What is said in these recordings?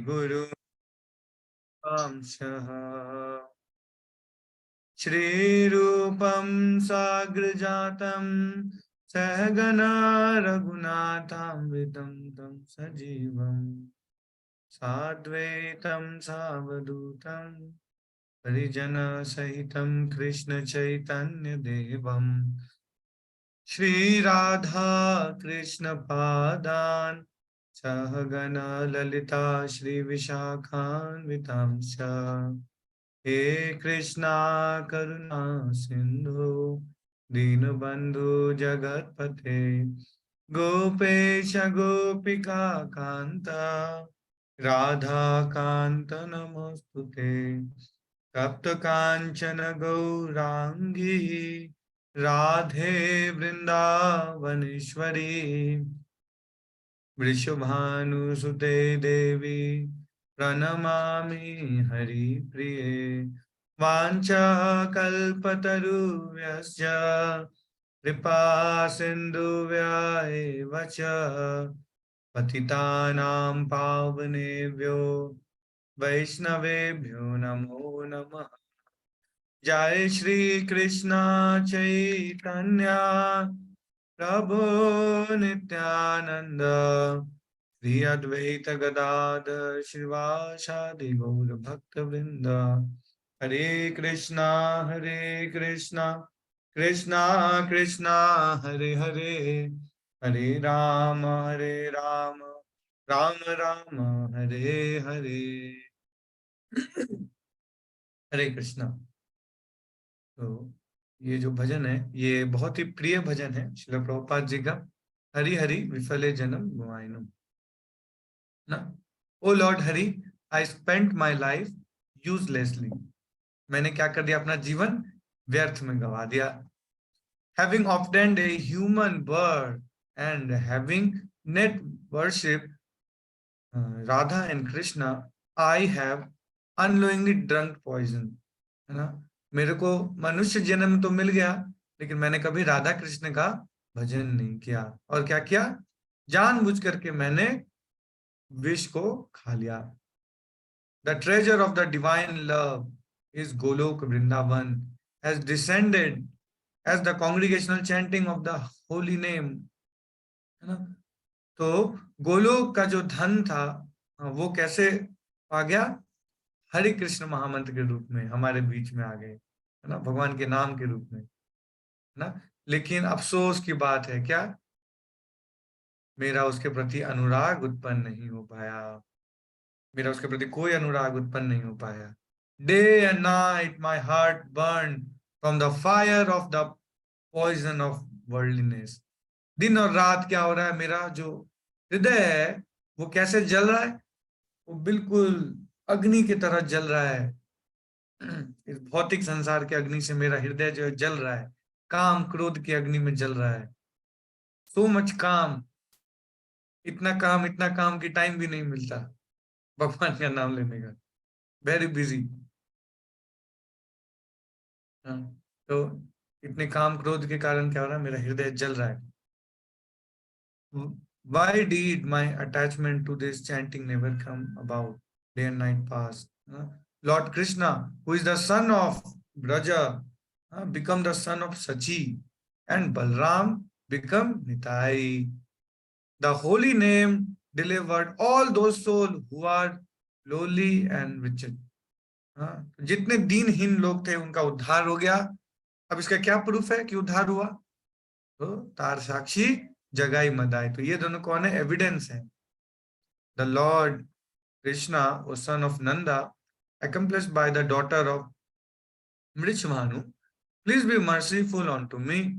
गुरु अंशः श्रीरूपं साग्रजातं सहगना रघुनाथामृतं तं सजीवं साद्वैतं सावधूतं परिजनसहितं कृष्णचैतन्यदेवं श्रीराधा कृष्णपादान् सहगना ललिता श्रीविशाखान्वितांश्च हे कृष्णा करुणा सिंधु दीनबंधु जगतपते गोपेश गोपिका कांता राधा कांत नमोस्तुते तप्त कांचन गौरांगी राधे वृंदावनेश्वरी वृषभानुसुते देवी प्रणमामि हरिप्रिये वाञ्छाकल्पतरुभ्यश्च कृपा सिन्धुभ्यः च पतितानां पावनेभ्यो वैष्णवेभ्यो नमो नमः। जय श्री कृष्ण चैतन्य प्रभु नित्यानंद श्री अद्वैत गदाधर श्रीवासादि गौर भक्त वृंद हरे कृष्णा कृष्णा कृष्णा हरे हरे हरे राम राम राम हरे हरे। हरे कृष्णा। तो ये जो भजन है ये बहुत ही प्रिय भजन है श्रील प्रभुपाद जी का। हरि हरि विफले जन्म गुआइनम ना। Oh Lord Hari, I spent my life uselessly. मैंने क्या कर दिया? अपना जीवन व्यर्थ में गवा दिया। Having obtained a human birth and having not worship Radha and Krishna, I have unknowingly drunk poison. है ना, मेरे को मनुष्य जन्म तो मिल गया लेकिन मैंने कभी राधा कृष्ण का भजन नहीं किया। और क्या किया? जानबूझ करके मैंने विष को खा लिया। The treasure of the divine love is Goloka Vrindavan has descended as the congregational chanting of the holy name. है ना, तो गोलोक का जो धन था वो कैसे आ गया? हरि कृष्ण महामंत्र के रूप में हमारे बीच में आ गए। है ना, भगवान के नाम के रूप में। है ना, लेकिन अफसोस की बात है क्या? मेरा उसके प्रति अनुराग उत्पन्न नहीं हो पाया। मेरा उसके प्रति कोई अनुराग उत्पन्न नहीं हो पाया। Day and night my heart burn from the fire of the poison of worldliness. दिन और रात क्या हो रहा है? मेरा जो हृदय है वो कैसे जल रहा है? वो बिल्कुल अग्नि की तरह जल रहा है। इस भौतिक संसार के अग्नि से मेरा हृदय जो है जल रहा है। काम क्रोध की अग्नि में जल रहा है। सो मच काम, इतना काम की टाइम भी नहीं मिलता भगवान का नाम लेने का। Very busy. तो इतने काम क्रोध के कारण क्या हो रहा है? मेरा हृदय जल रहा है। Why did my attachment to this chanting never come about? Day and night passed. Lord Krishna, who is the son of Braja, become the son of Sachi, and Balram become Nitai. The holy name delivered all those souls who are lowly and wretched. जितने दीनहीन लोग थे उनका उद्धार हो गया। अब इसका क्या प्रूफ है कि उद्धार हुआ? तो तार साक्षी जगाई मदाई। तो ये दोनों कौन है? एविडेंस है। The Lord Krishna O son of Nanda accomplished by the daughter of Mrishvanu, please be merciful unto me.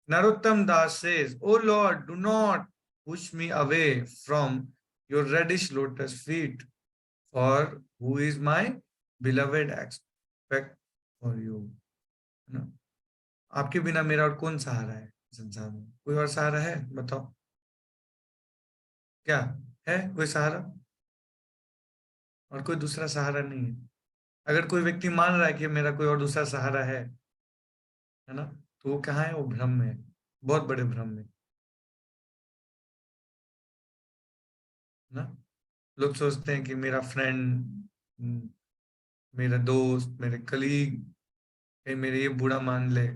Narottam Das says, O Lord, do not push me away from your reddish lotus feet, for who is my beloved expect for you. है ना? आपके बिना मेरा और कौन सहारा है संसार में? कोई और सहारा है? बताओ, क्या है कोई सहारा? और कोई दूसरा सहारा नहीं है। अगर कोई व्यक्ति मान रहा है कि मेरा कोई और दूसरा सहारा है ना, तो वो कहाँ है? वो भ्रम में है, बहुत बड़े भ्रम में। ना, लोग सोचते हैं कि मेरा फ्रेंड, मेरा दोस्त, मेरे कलीग कहीं मेरे ये बुरा मान ले।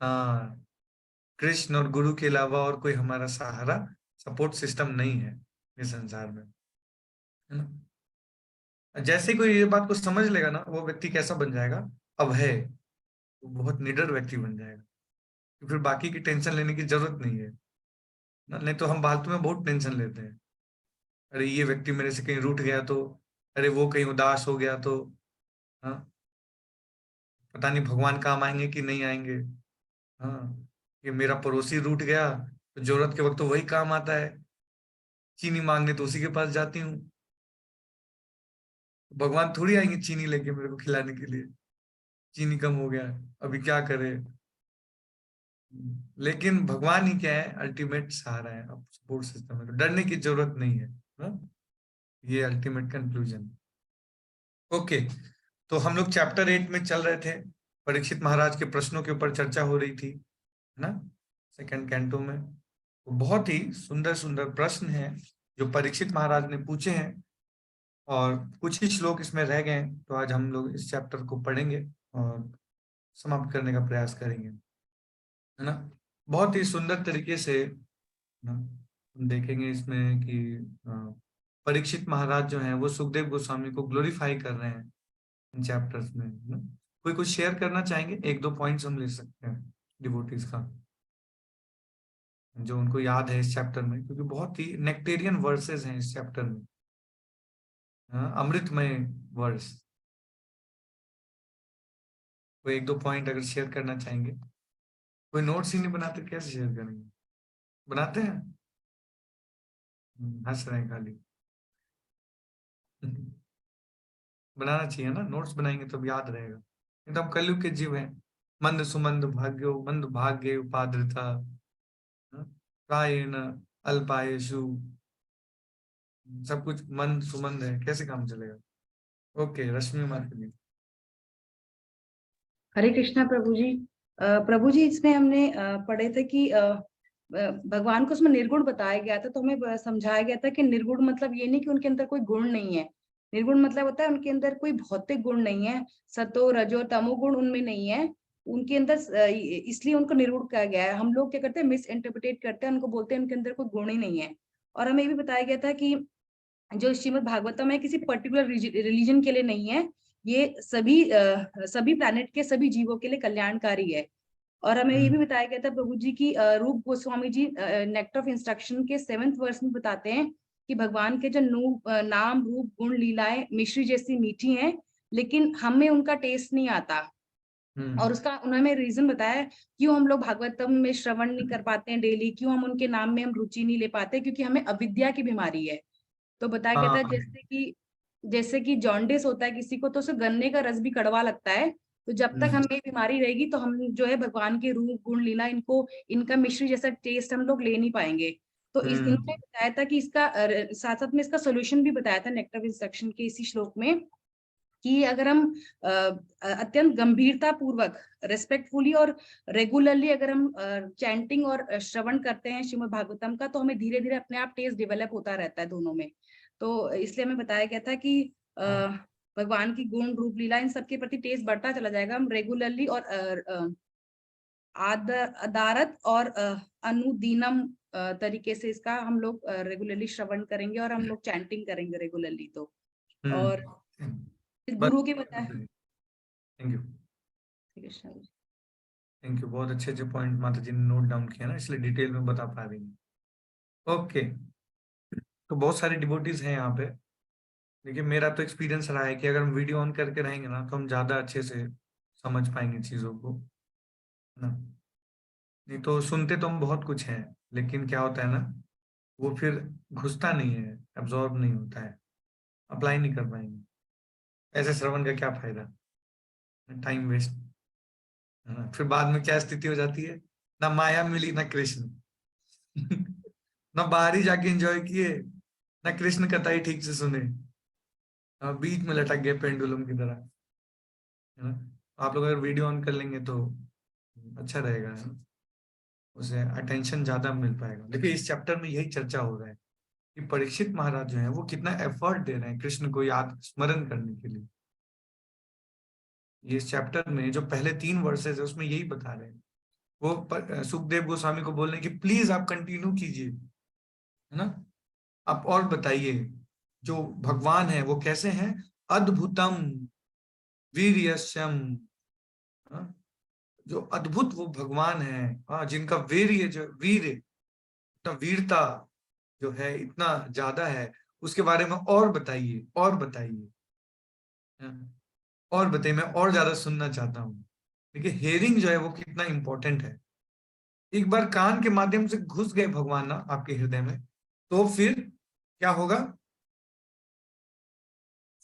हाँ, कृष्ण और गुरु के अलावा और कोई हमारा सहारा, सपोर्ट सिस्टम नहीं है इस संसार में, है ना। जैसे ही कोई ये बात को समझ लेगा ना, वो व्यक्ति कैसा बन जाएगा, अब है, वो बहुत निडर व्यक्ति बन जाएगा। तो फिर बाकी की टेंशन लेने की जरूरत नहीं है ना। नहीं तो हम फालतू में बहुत टेंशन लेते हैं। अरे ये व्यक्ति मेरे से कहीं रूठ गया तो, अरे वो कहीं उदास हो गया तो, हाँ, पता नहीं भगवान काम आएंगे कि नहीं आएंगे। हाँ, ये मेरा पड़ोसी रूठ गया तो जरूरत के वक्त तो वही काम आता है, चीनी मांगने तो उसी के पास जाती हूँ। भगवान थोड़ी आएंगे चीनी लेके मेरे को खिलाने के लिए, चीनी कम हो गया, अभी क्या करे। लेकिन भगवान ही क्या है, अल्टीमेट सहारा है, अब सपोर्ट सिस्टम है, तो डरने की जरूरत नहीं है, हाँ? ये अल्टीमेट कंक्लूजन। ओके, तो हम लोग चैप्टर 8 में चल रहे थे। परीक्षित महाराज के प्रश्नों के ऊपर चर्चा हो रही थी, है ना, सेकंड कैंटो में। तो बहुत ही सुंदर सुंदर प्रश्न हैं जो परीक्षित महाराज ने पूछे हैं, और कुछ ही श्लोक इसमें रह गए हैं। तो आज हम लोग इस चैप्टर को पढ़ेंगे और समाप्त करने का प्रयास करेंगे, है ना। बहुत ही सुंदर तरीके से ना, हम देखेंगे इसमें कि परीक्षित महाराज जो हैं वो सुखदेव गोस्वामी को ग्लोरीफाई कर रहे हैं इन चैप्टर्स में, है ना। कोई कुछ शेयर करना चाहेंगे, एक दो पॉइंट्स हम ले सकते हैं डिवोटीज का, जो उनको याद है इस चैप्टर में, क्योंकि बहुत ही नेक्टेरियन वर्सेस हैं इस चैप्टर में, हाँ, अमृतमय वर्स। कोई एक दो पॉइंट अगर शेयर करना चाहेंगे। कोई नोट्स ही नहीं बनाते, कैसे शेयर करेंगे? बनाते हैं। हंस रहे हैं खाली। बनाना चाहिए ना, नोट्स बनाएंगे तब याद रहेगा। एकदम कलयुग के जीव हैं। मंद सुमंद भाग्यो मंद भाग्य उपाद्रता, हाँ, कायेन अल्पायुषु, सब कुछ मंद सुमंद है, कैसे काम चलेगा। ओके, रश्मि माता जी। हरे कृष्णा प्रभु जी। प्रभु जी, इसमें हमने पढ़े थे कि भगवान को उसमें निर्गुण बताया गया था, तो हमें समझाया गया था कि निर्गुण मतलब ये नहीं कि उनके अंदर कोई गुण नहीं है। निर्गुण मतलब होता है उनके अंदर कोई भौतिक गुण नहीं है, सतो रजो तमो गुण उनमें नहीं है। उनके अंदर इसलिए उनको निर्गुण कहा गया है। हम लोग क्या करते हैं, मिस इंटरप्रिटेट करते हैं, उनको बोलते हैं उनके अंदर कोई गुण ही नहीं है। और हमें ये भी बताया गया था कि जो श्रीमद् भागवतम है किसी पर्टिकुलर रिलीजन के लिए नहीं है, ये सभी प्लैनेट के सभी जीवों के लिए कल्याणकारी है। और हमें ये भी हम्म बताया गया था प्रभु जी की रूप Goswami ji nectar of instruction के 7वें वर्स में बताते हैं कि भगवान के जो नाम रूप गुण लीलाएं मिश्री जैसी मीठी हैं, लेकिन हमें उनका टेस्ट नहीं आता। और हम्म उसका उन्होंने रीजन बताया क्यों हम लोग भागवतम में श्रवण नहीं कर पाते हैं डेली, क्यों हम उनके नाम में हम रुचि नहीं ले पाते, क्योंकि हमें अविद्या की बीमारी है। तो बताया गया था हाँ। जैसे कि जॉन्डिस होता है किसी को, तो उसे गन्ने का रस भी कड़वा लगता है। तो जब तक हम्म हमें ये बीमारी रहेगी तो हम जो है भगवान के रूप गुण लीला इनको इनका मिश्री जैसा टेस्ट हम लोग ले नहीं पाएंगे। तो इन्होंने हम्म बताया था कि इसका साथ साथ में इसका सोल्यूशन भी बताया था नेक्टर ऑफ इंस्ट्रक्शन के इसी श्लोक में, कि अगर हम अत्यंत गंभीरता पूर्वक रेस्पेक्टफुली और रेगुलरली अगर हम चैंटिंग और श्रवण करते हैं श्रीमद् भागवतम का, तो हमें धीरे धीरे अपने आप टेस्ट डेवलप होता रहता है दोनों में। तो इसलिए हमें बताया गया था कि भगवान की गुण रूप लीला इन सबके प्रति टेस्ट बढ़ता चला जाएगा, हम रेगुलरली और अदारत और अनुदीनम तरीके से इसका हम लोग रेगुलरली श्रवण करेंगे और हम लोग चैंटिंग करेंगे रेगुलरली। तो और बस, गुरु के बताया। Thank you. Krishna ji. Thank you, बहुत अच्छे अच्छे पॉइंट माता जी ने नोट डाउन किया ना, इसलिए डिटेल में बता पा रही हैं। ओके, तो बहुत सारे डिवोटीज हैं यहाँ पे। देखिए, मेरा तो एक्सपीरियंस रहा है कि अगर हम वीडियो ऑन करके रहेंगे ना, तो हम ज्यादा अच्छे से समझ पाएंगे चीजों को, है ना। नहीं तो सुनते तो हम बहुत कुछ हैं, लेकिन क्या होता है ना, वो फिर घुसता नहीं है, एब्जॉर्ब नहीं होता है, अप्लाई नहीं कर पाएंगे। ऐसे श्रवण का क्या फायदा, टाइम वेस्ट, है ना। फिर बाद में क्या स्थिति हो जाती है, ना माया मिली ना कृष्ण। ना बाहर ही जाके एंजॉय किए, ना कृष्ण कथा ही ठीक से सुने, बीच में लटक गए पेंडुलम की तरह, है ना। आप लोग अगर वीडियो ऑन कर लेंगे तो अच्छा रहेगा, है ना। उसे अटेंशन ज्यादा मिल पाएगा। देखिए, इस चैप्टर में यही चर्चा हो रहा है, कि परीक्षित महाराज जो है वो कितना एफर्ट दे रहे हैं कृष्ण को याद स्मरण करने के लिए। ये इस चैप्टर में जो पहले 3 वर्सेस है उसमें यही बता रहे हैं। वो सुखदेव गोस्वामी को बोल रहे हैं कि प्लीज आप कंटिन्यू कीजिए, है ना, आप और बताइए जो भगवान है वो कैसे हैं। अद्भुतम वीर्यस्यम, हाँ, जो अद्भुत वो भगवान है, हाँ, जिनका वीर्य जो वीर, इतना वीरता जो है इतना ज्यादा है, उसके बारे में और बताइए, और बताइए, हाँ, और बताइए, मैं और ज्यादा सुनना चाहता हूँ। देखिए हेयरिंग जो है वो कितना इंपॉर्टेंट है। एक बार कान के माध्यम से घुस गए भगवान ना आपके हृदय में, तो फिर क्या होगा?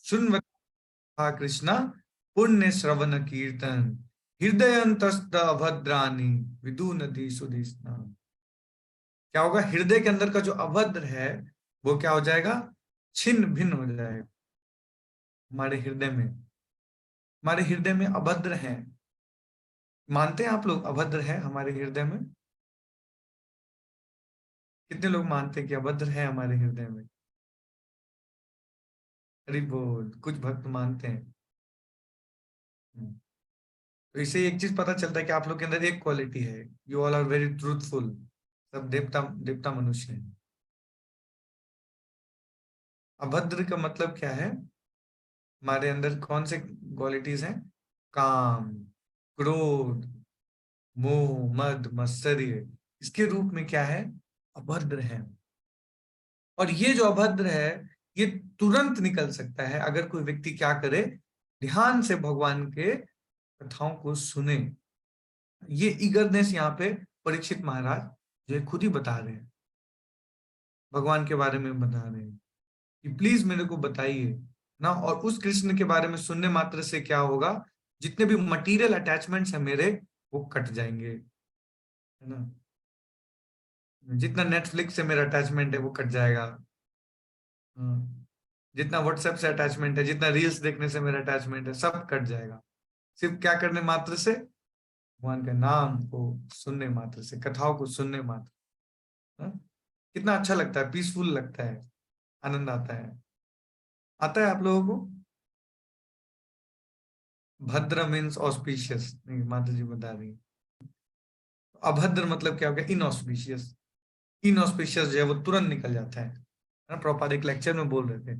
सुन कृष्णा पुण्य श्रवण कीर्तन हृदय अभद्रानी विदु नदी सुधिस्ना। क्या होगा? हृदय के अंदर का जो अभद्र है वो क्या हो जाएगा? छिन्न भिन्न हो जाएगा। हमारे हृदय में, हमारे हृदय में अभद्र है। मानते हैं आप लोग अभद्र है हमारे हृदय में? कितने लोग मानते हैं कि अभद्र है हमारे हृदय में? अरे बोल, कुछ भक्त मानते हैं। तो इससे एक चीज पता चलता है कि आप लोग के अंदर एक क्वालिटी है, you all are very truthful. सब देवता देवता मनुष्य हैं। अभद्र का मतलब क्या है? हमारे अंदर कौन से क्वालिटीज हैं? काम, क्रोध, मोह, मद, मत्सर्य, इसके रूप में क्या है? अभद्र है। और ये जो अभद्र है ये तुरंत निकल सकता है अगर कोई व्यक्ति क्या करे? ध्यान से भगवान के कथाओं को सुने। ये ईगरनेस यहाँ पे परीक्षित महाराज जो है खुद ही बता रहे हैं, भगवान के बारे में बता रहे हैं कि प्लीज मेरे को बताइए ना। और उस कृष्ण के बारे में सुनने मात्र से क्या होगा? जितने भी मटेरियल अटैचमेंट्स हैं मेरे, वो कट जाएंगे, है ना। जितना नेटफ्लिक्स से मेरा अटैचमेंट है वो कट जाएगा, हाँ। जितना व्हाट्सएप से अटैचमेंट है, जितना रील्स देखने से मेरा अटैचमेंट है, सब कट जाएगा। सिर्फ क्या करने मात्र से? भगवान के नाम को सुनने मात्र से, कथाओं को सुनने मात्र, हाँ? कितना अच्छा लगता है, पीसफुल लगता है, आनंद आता है। आता है आप लोगों को? भद्र मीन्स ऑस्पिशियस, नहीं माता जी बता रही है। अभद्र मतलब क्या हो गया? इनऑस्पिशियस। इनऑस्पिशियस जो है वो तुरंत निकल जाता है ना। प्रभुपाद एक लेक्चर में बोल रहे थे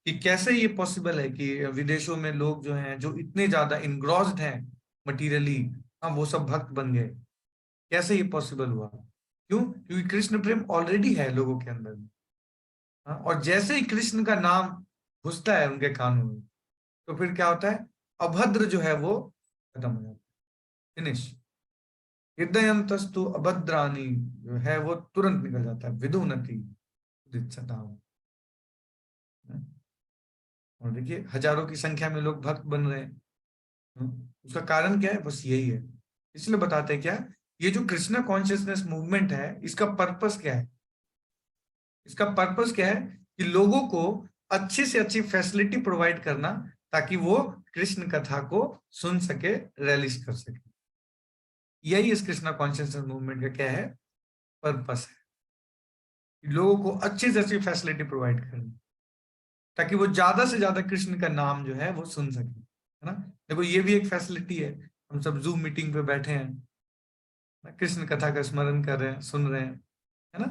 कि कैसे ये पॉसिबल है कि विदेशों में लोग जो हैं जो इतने ज्यादा इनग्रॉस्ड हैं मटीरियली, हाँ, वो सब भक्त बन गए। कैसे ये पॉसिबल हुआ? क्यों? क्योंकि कृष्ण प्रेम ऑलरेडी है लोगों के अंदर में, हाँ? और जैसे ही कृष्ण का नाम घुसता है उनके कानों में, तो फिर क्या होता है? अभद्र जो है वो खत्म हो जाता है, फिनिश। हृदयंतस्तु अभद्रानी जो है वो तुरंत निकल जाता है, विदुनति सताम। और देखिए हजारों की संख्या में लोग भक्त बन रहे हैं, उसका कारण क्या है? बस यही है। इसलिए बताते हैं क्या, ये जो कृष्णा कॉन्शियसनेस मूवमेंट है इसका पर्पस क्या है? इसका पर्पस क्या है? कि लोगों को अच्छी से अच्छी फैसिलिटी प्रोवाइड करना, ताकि वो कृष्ण कथा को सुन सके, रियलाइज कर सके। यही इस कृष्णा कॉन्शियसनेस मूवमेंट का क्या है? पर्पस है, कि लोगों को अच्छी से अच्छी फैसिलिटी प्रोवाइड करनी, ताकि वो ज्यादा से ज्यादा कृष्ण का नाम जो है वो सुन सके, है ना। देखो ये भी एक फैसिलिटी है, हम सब जूम मीटिंग पे बैठे हैं, कृष्ण कथा का स्मरण कर रहे हैं, सुन रहे हैं, है ना।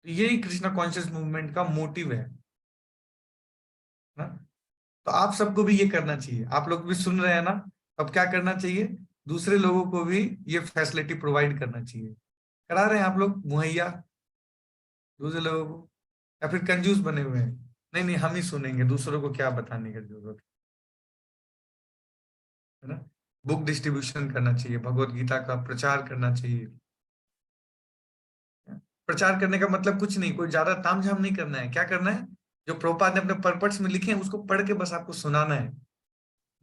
तो यही कृष्णा कॉन्शियस मूवमेंट का मोटिव है ना। तो आप सबको भी ये करना चाहिए, आप लोग भी सुन रहे हैं ना। अब क्या करना चाहिए? दूसरे लोगों को भी ये फैसिलिटी प्रोवाइड करना चाहिए। करा रहे हैं आप लोग मुहैया दूसरे लोगों को, या फिर कंजूस बने हुए हैं? नहीं नहीं, हम ही सुनेंगे, दूसरों को क्या बताने की जरूरत है ना। बुक डिस्ट्रीब्यूशन करना चाहिए, भगवत गीता का प्रचार करना चाहिए। प्रचार करने का मतलब कुछ नहीं, कोई ज्यादा तामझाम नहीं करना है। क्या करना है? जो प्रभुपाद ने अपने पर्पट्स में लिखे हैं उसको पढ़ के बस आपको सुनाना है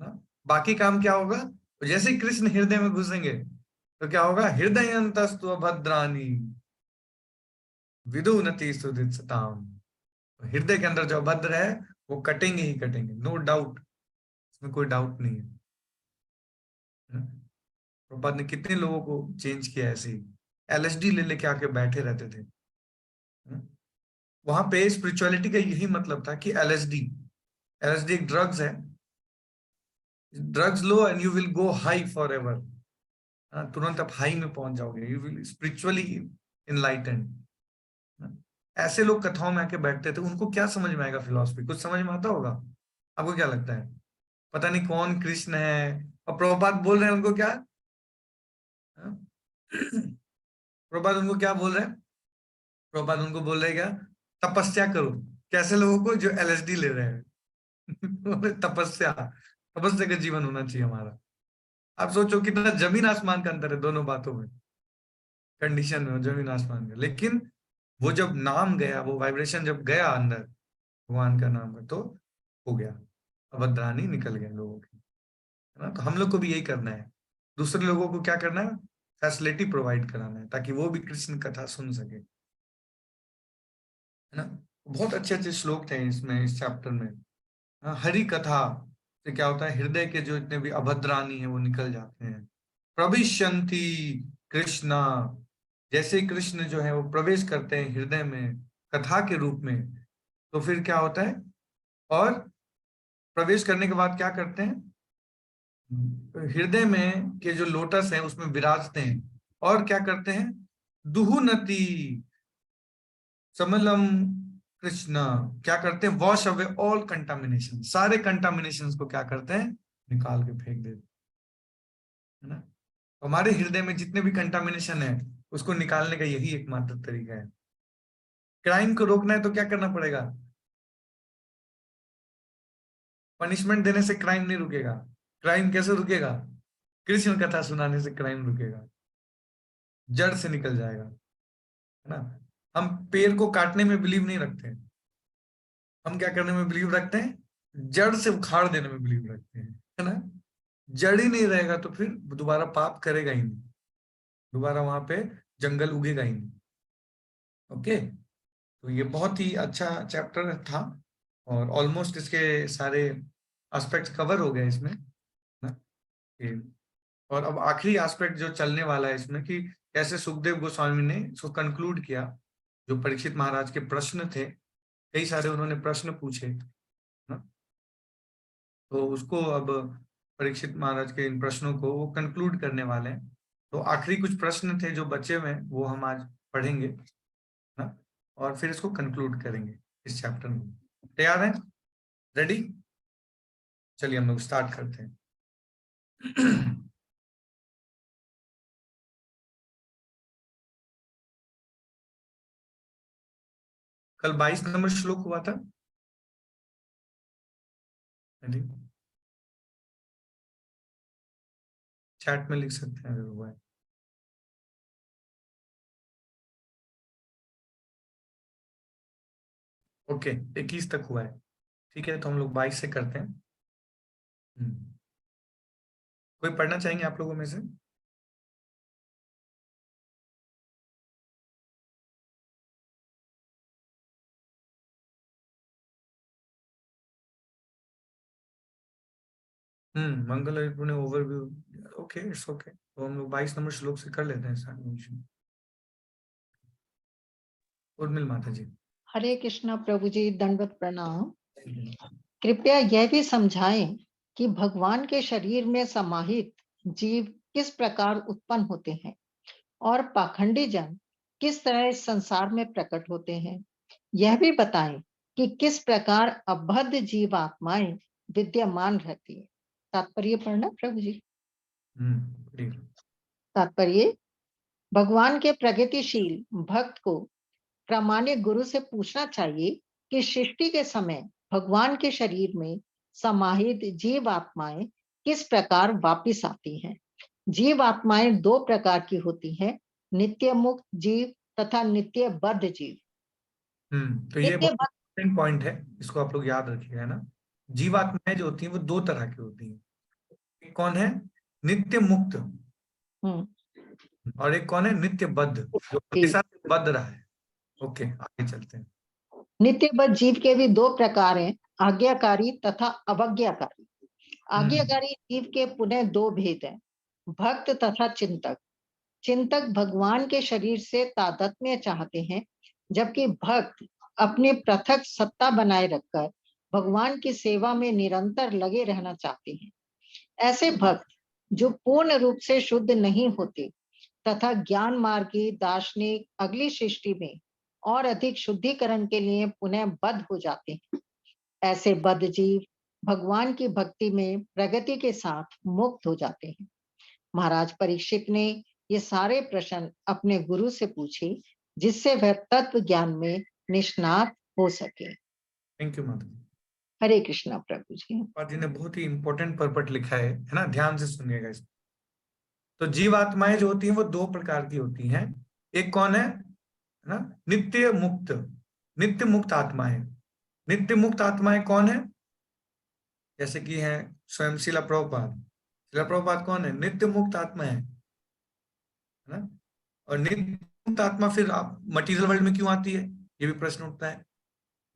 ना। बाकी काम क्या होगा? तो जैसे ही कृष्ण हृदय में घुसेंगे तो क्या होगा? हृदय अंतस्तु भद्रानी विदुनति सुदित सताम। हृदय के अंदर जो अभद्र है वो कटेंगे ही कटेंगे, नो डाउट, इसमें कोई डाउट नहीं है। प्रभुपाद ने कितने लोगों को चेंज किया ऐसे ही, एलएसडी ले लेके आके बैठे रहते थे, वहां पे स्पिरिचुअलिटी का यही मतलब था कि एलएसडी एक ड्रग्स है, drugs low and you will go high for ever. तुरंत आप हाई में पहुंच जाओगे, यू विल स्पिरिचुअली इनलाइटेंड। ऐसे लोग कथाओं में आके बैठते थे, उनको क्या समझ में आएगा फिलॉसफी? कुछ समझ में आता होगा? आपको क्या लगता है? पता नहीं कौन कृष्ण है, और प्रभुपाद बोल रहे हैं उनको क्या? हाँ? प्रभुपाद उनको क्या बोल रहे हैं? प्रभुपाद उनको बोल रहे हैं क्या? तपस्या करो। कैसे लोगों को? जो एलएसडी ले रहे हैं। तपस्या, तपस्या का जीवन होना चाहिए हमारा। आप सोचो कितना जमीन आसमान का अंतर है दोनों बातों में, कंडीशन में जमीन आसमान का। लेकिन वो जब नाम गया, वो वाइब्रेशन जब गया अंदर भगवान का नाम का, तो हो गया, अभद्रानी निकल गए लोगों की, है ना? तो हम लोग को भी यही करना है, दूसरे लोगों को क्या करना है? फैसिलिटी प्रोवाइड कराना है, ताकि वो भी कृष्ण कथा सुन सके, है ना? बहुत अच्छे अच्छे श्लोक थे इसमें, इस चैप्टर में। हाँ, हरि कथा से क्या होता है? हृदय के जो इतने भी अभद्रानी है वो निकल जाते हैं। प्रविशन्ति कृष्णा, जैसे ही कृष्ण जो है वो प्रवेश करते हैं हृदय में कथा के रूप में, तो फिर क्या होता है? और प्रवेश करने के बाद क्या करते हैं? हृदय में के जो लोटस है उसमें विराजते हैं, और क्या करते हैं? दुहुनति समलम कृष्ण, क्या करते हैं? वॉश अवे ऑल कंटामिनेशन, सारे कंटामिनेशन को क्या करते हैं? निकाल के फेंक देते हैं, है ना? हमारे हृदय में जितने भी कंटामिनेशन है उसको निकालने का यही एकमात्र तरीका है। क्राइम को रोकना है तो क्या करना पड़ेगा? पनिशमेंट देने से क्राइम नहीं रुकेगा। क्राइम कैसे रुकेगा? कृष्ण कथा सुनाने से क्राइम रुकेगा, जड़ से निकल जाएगा, है ना? हम पेड़ को काटने में बिलीव नहीं रखते हैं, हम क्या करने में बिलीव रखते हैं? जड़ से उखाड़ देने में बिलीव रखते हैं, है ना? जड़ ही नहीं रहेगा तो फिर दोबारा पाप करेगा ही नहीं, दोबारा वहां पे जंगल उगेगा ही नहीं। ओके, तो ये बहुत ही अच्छा चैप्टर था, और ऑलमोस्ट इसके सारे एस्पेक्ट्स कवर हो गए इसमें, ना? ये, और अब आखिरी एस्पेक्ट जो चलने वाला है इसमें, कि कैसे सुखदेव गोस्वामी ने इसको कंक्लूड किया। जो परीक्षित महाराज के प्रश्न थे, कई सारे उन्होंने प्रश्न पूछे ना, तो उसको अब परीक्षित महाराज के इन प्रश्नों को वो कंक्लूड करने वाले हैं। तो आखिरी कुछ प्रश्न थे जो बचे हुए हैं वो हम आज पढ़ेंगे ना, और फिर इसको कंक्लूड करेंगे इस चैप्टर में। तैयार हैं? रेडी? चलिए हम लोग स्टार्ट करते हैं। कल 22 नंबर श्लोक हुआ था। रेडी? चैट में लिख सकते हैं अगर हुआ है। ओके, 21 तक हुआ है। ठीक है, तो हम लोग 22 से करते हैं। कोई पढ़ना चाहेंगे आप लोगों में से? मंगल ने ओवरव्यू। ओके, इट्स ओके, तो हम लोग 22 नंबर श्लोक से कर लेते हैं स्टार्ट। उर्मिल माता जी। हरे कृष्णा प्रभु जी, दंडवत प्रणाम। कृपया यह भी समझाएं कि भगवान के शरीर में समाहित जीव किस प्रकार उत्पन्न होते हैं और पाखंडी जन किस तरह इस संसार में प्रकट होते हैं। यह भी बताएं कि किस प्रकार अबद्ध जीवात्माएं विद्यमान रहती है। तात्पर्य पढ़ना प्रभु जी। तात्पर्य, भगवान के प्रगतिशील भक्त को प्रामाणिक गुरु से पूछना चाहिए कि सृष्टि के समय भगवान के शरीर में समाहित जीव आत्माएं किस प्रकार वापिस आती हैं। जीव आत्माएं दो प्रकार की होती हैं, नित्य मुक्त जीव तथा नित्य बद्ध जीव। तो ये बहुत इंपॉर्टेंट पॉइंट है, इसको आप लोग याद रखिएगा, है ना? जीवात्माएं जो होती हैं वो दो तरह की होती हैं। एक कौन है? नित्य मुक्त। और एक कौन है? नित्य बद्ध, जो हमेशा से बद्ध रहा है। ओके, आगे चलते हैं। नित्य बद्ध जीव के भी दो प्रकार हैं, आज्ञाकारी तथा अवज्ञाकारी। आज्ञाकारी जीव के पुनः दो भेद हैं, भक्त तथा चिंतक। चिंतक भगवान के शरीर से तादात्म्य चाहते हैं, जबकि भक्त अपने पृथक सत्ता बनाए रखकर भगवान की सेवा में निरंतर लगे रहना चाहते हैं। ऐसे भक्त जो पूर्ण रूप से शुद्ध नहीं होते तथा ज्ञान मार्गी दार्शनिक अगली सृष्टि में और अधिक शुद्धिकरण के लिए पुनः बद्ध हो जाते हैं। ऐसे बद्ध जीव भगवान की भक्ति में प्रगति के साथ मुक्त हो जाते हैं। महाराज परीक्षित ने ये सारे प्रश्न अपने गुरु से पूछे, जिससे वह तत्व ज्ञान में निष्णात हो सके। थैंक यू माता जी। हरे कृष्णा प्रभु जी। प्रभुपाद जी ने बहुत ही इंपॉर्टेंट पर्पट लिखा है ना, ध्यान से सुनिएगा इसको। तो जीवात्माएं जो होती हैं वो दो प्रकार की होती हैं। एक कौन है ना, नित्य मुक्त, नित्य मुक्त आत्माएं। नित्य मुक्त आत्माएं कौन है? जैसे कि है स्वयं शिला प्रभुपाद। शिला प्रभुपाद कौन है? नित्य मुक्त आत्मा है ना। और नित्य मुक्त आत्मा फिर आप मटेरियल वर्ल्ड में क्यों आती है, ये भी प्रश्न उठता है।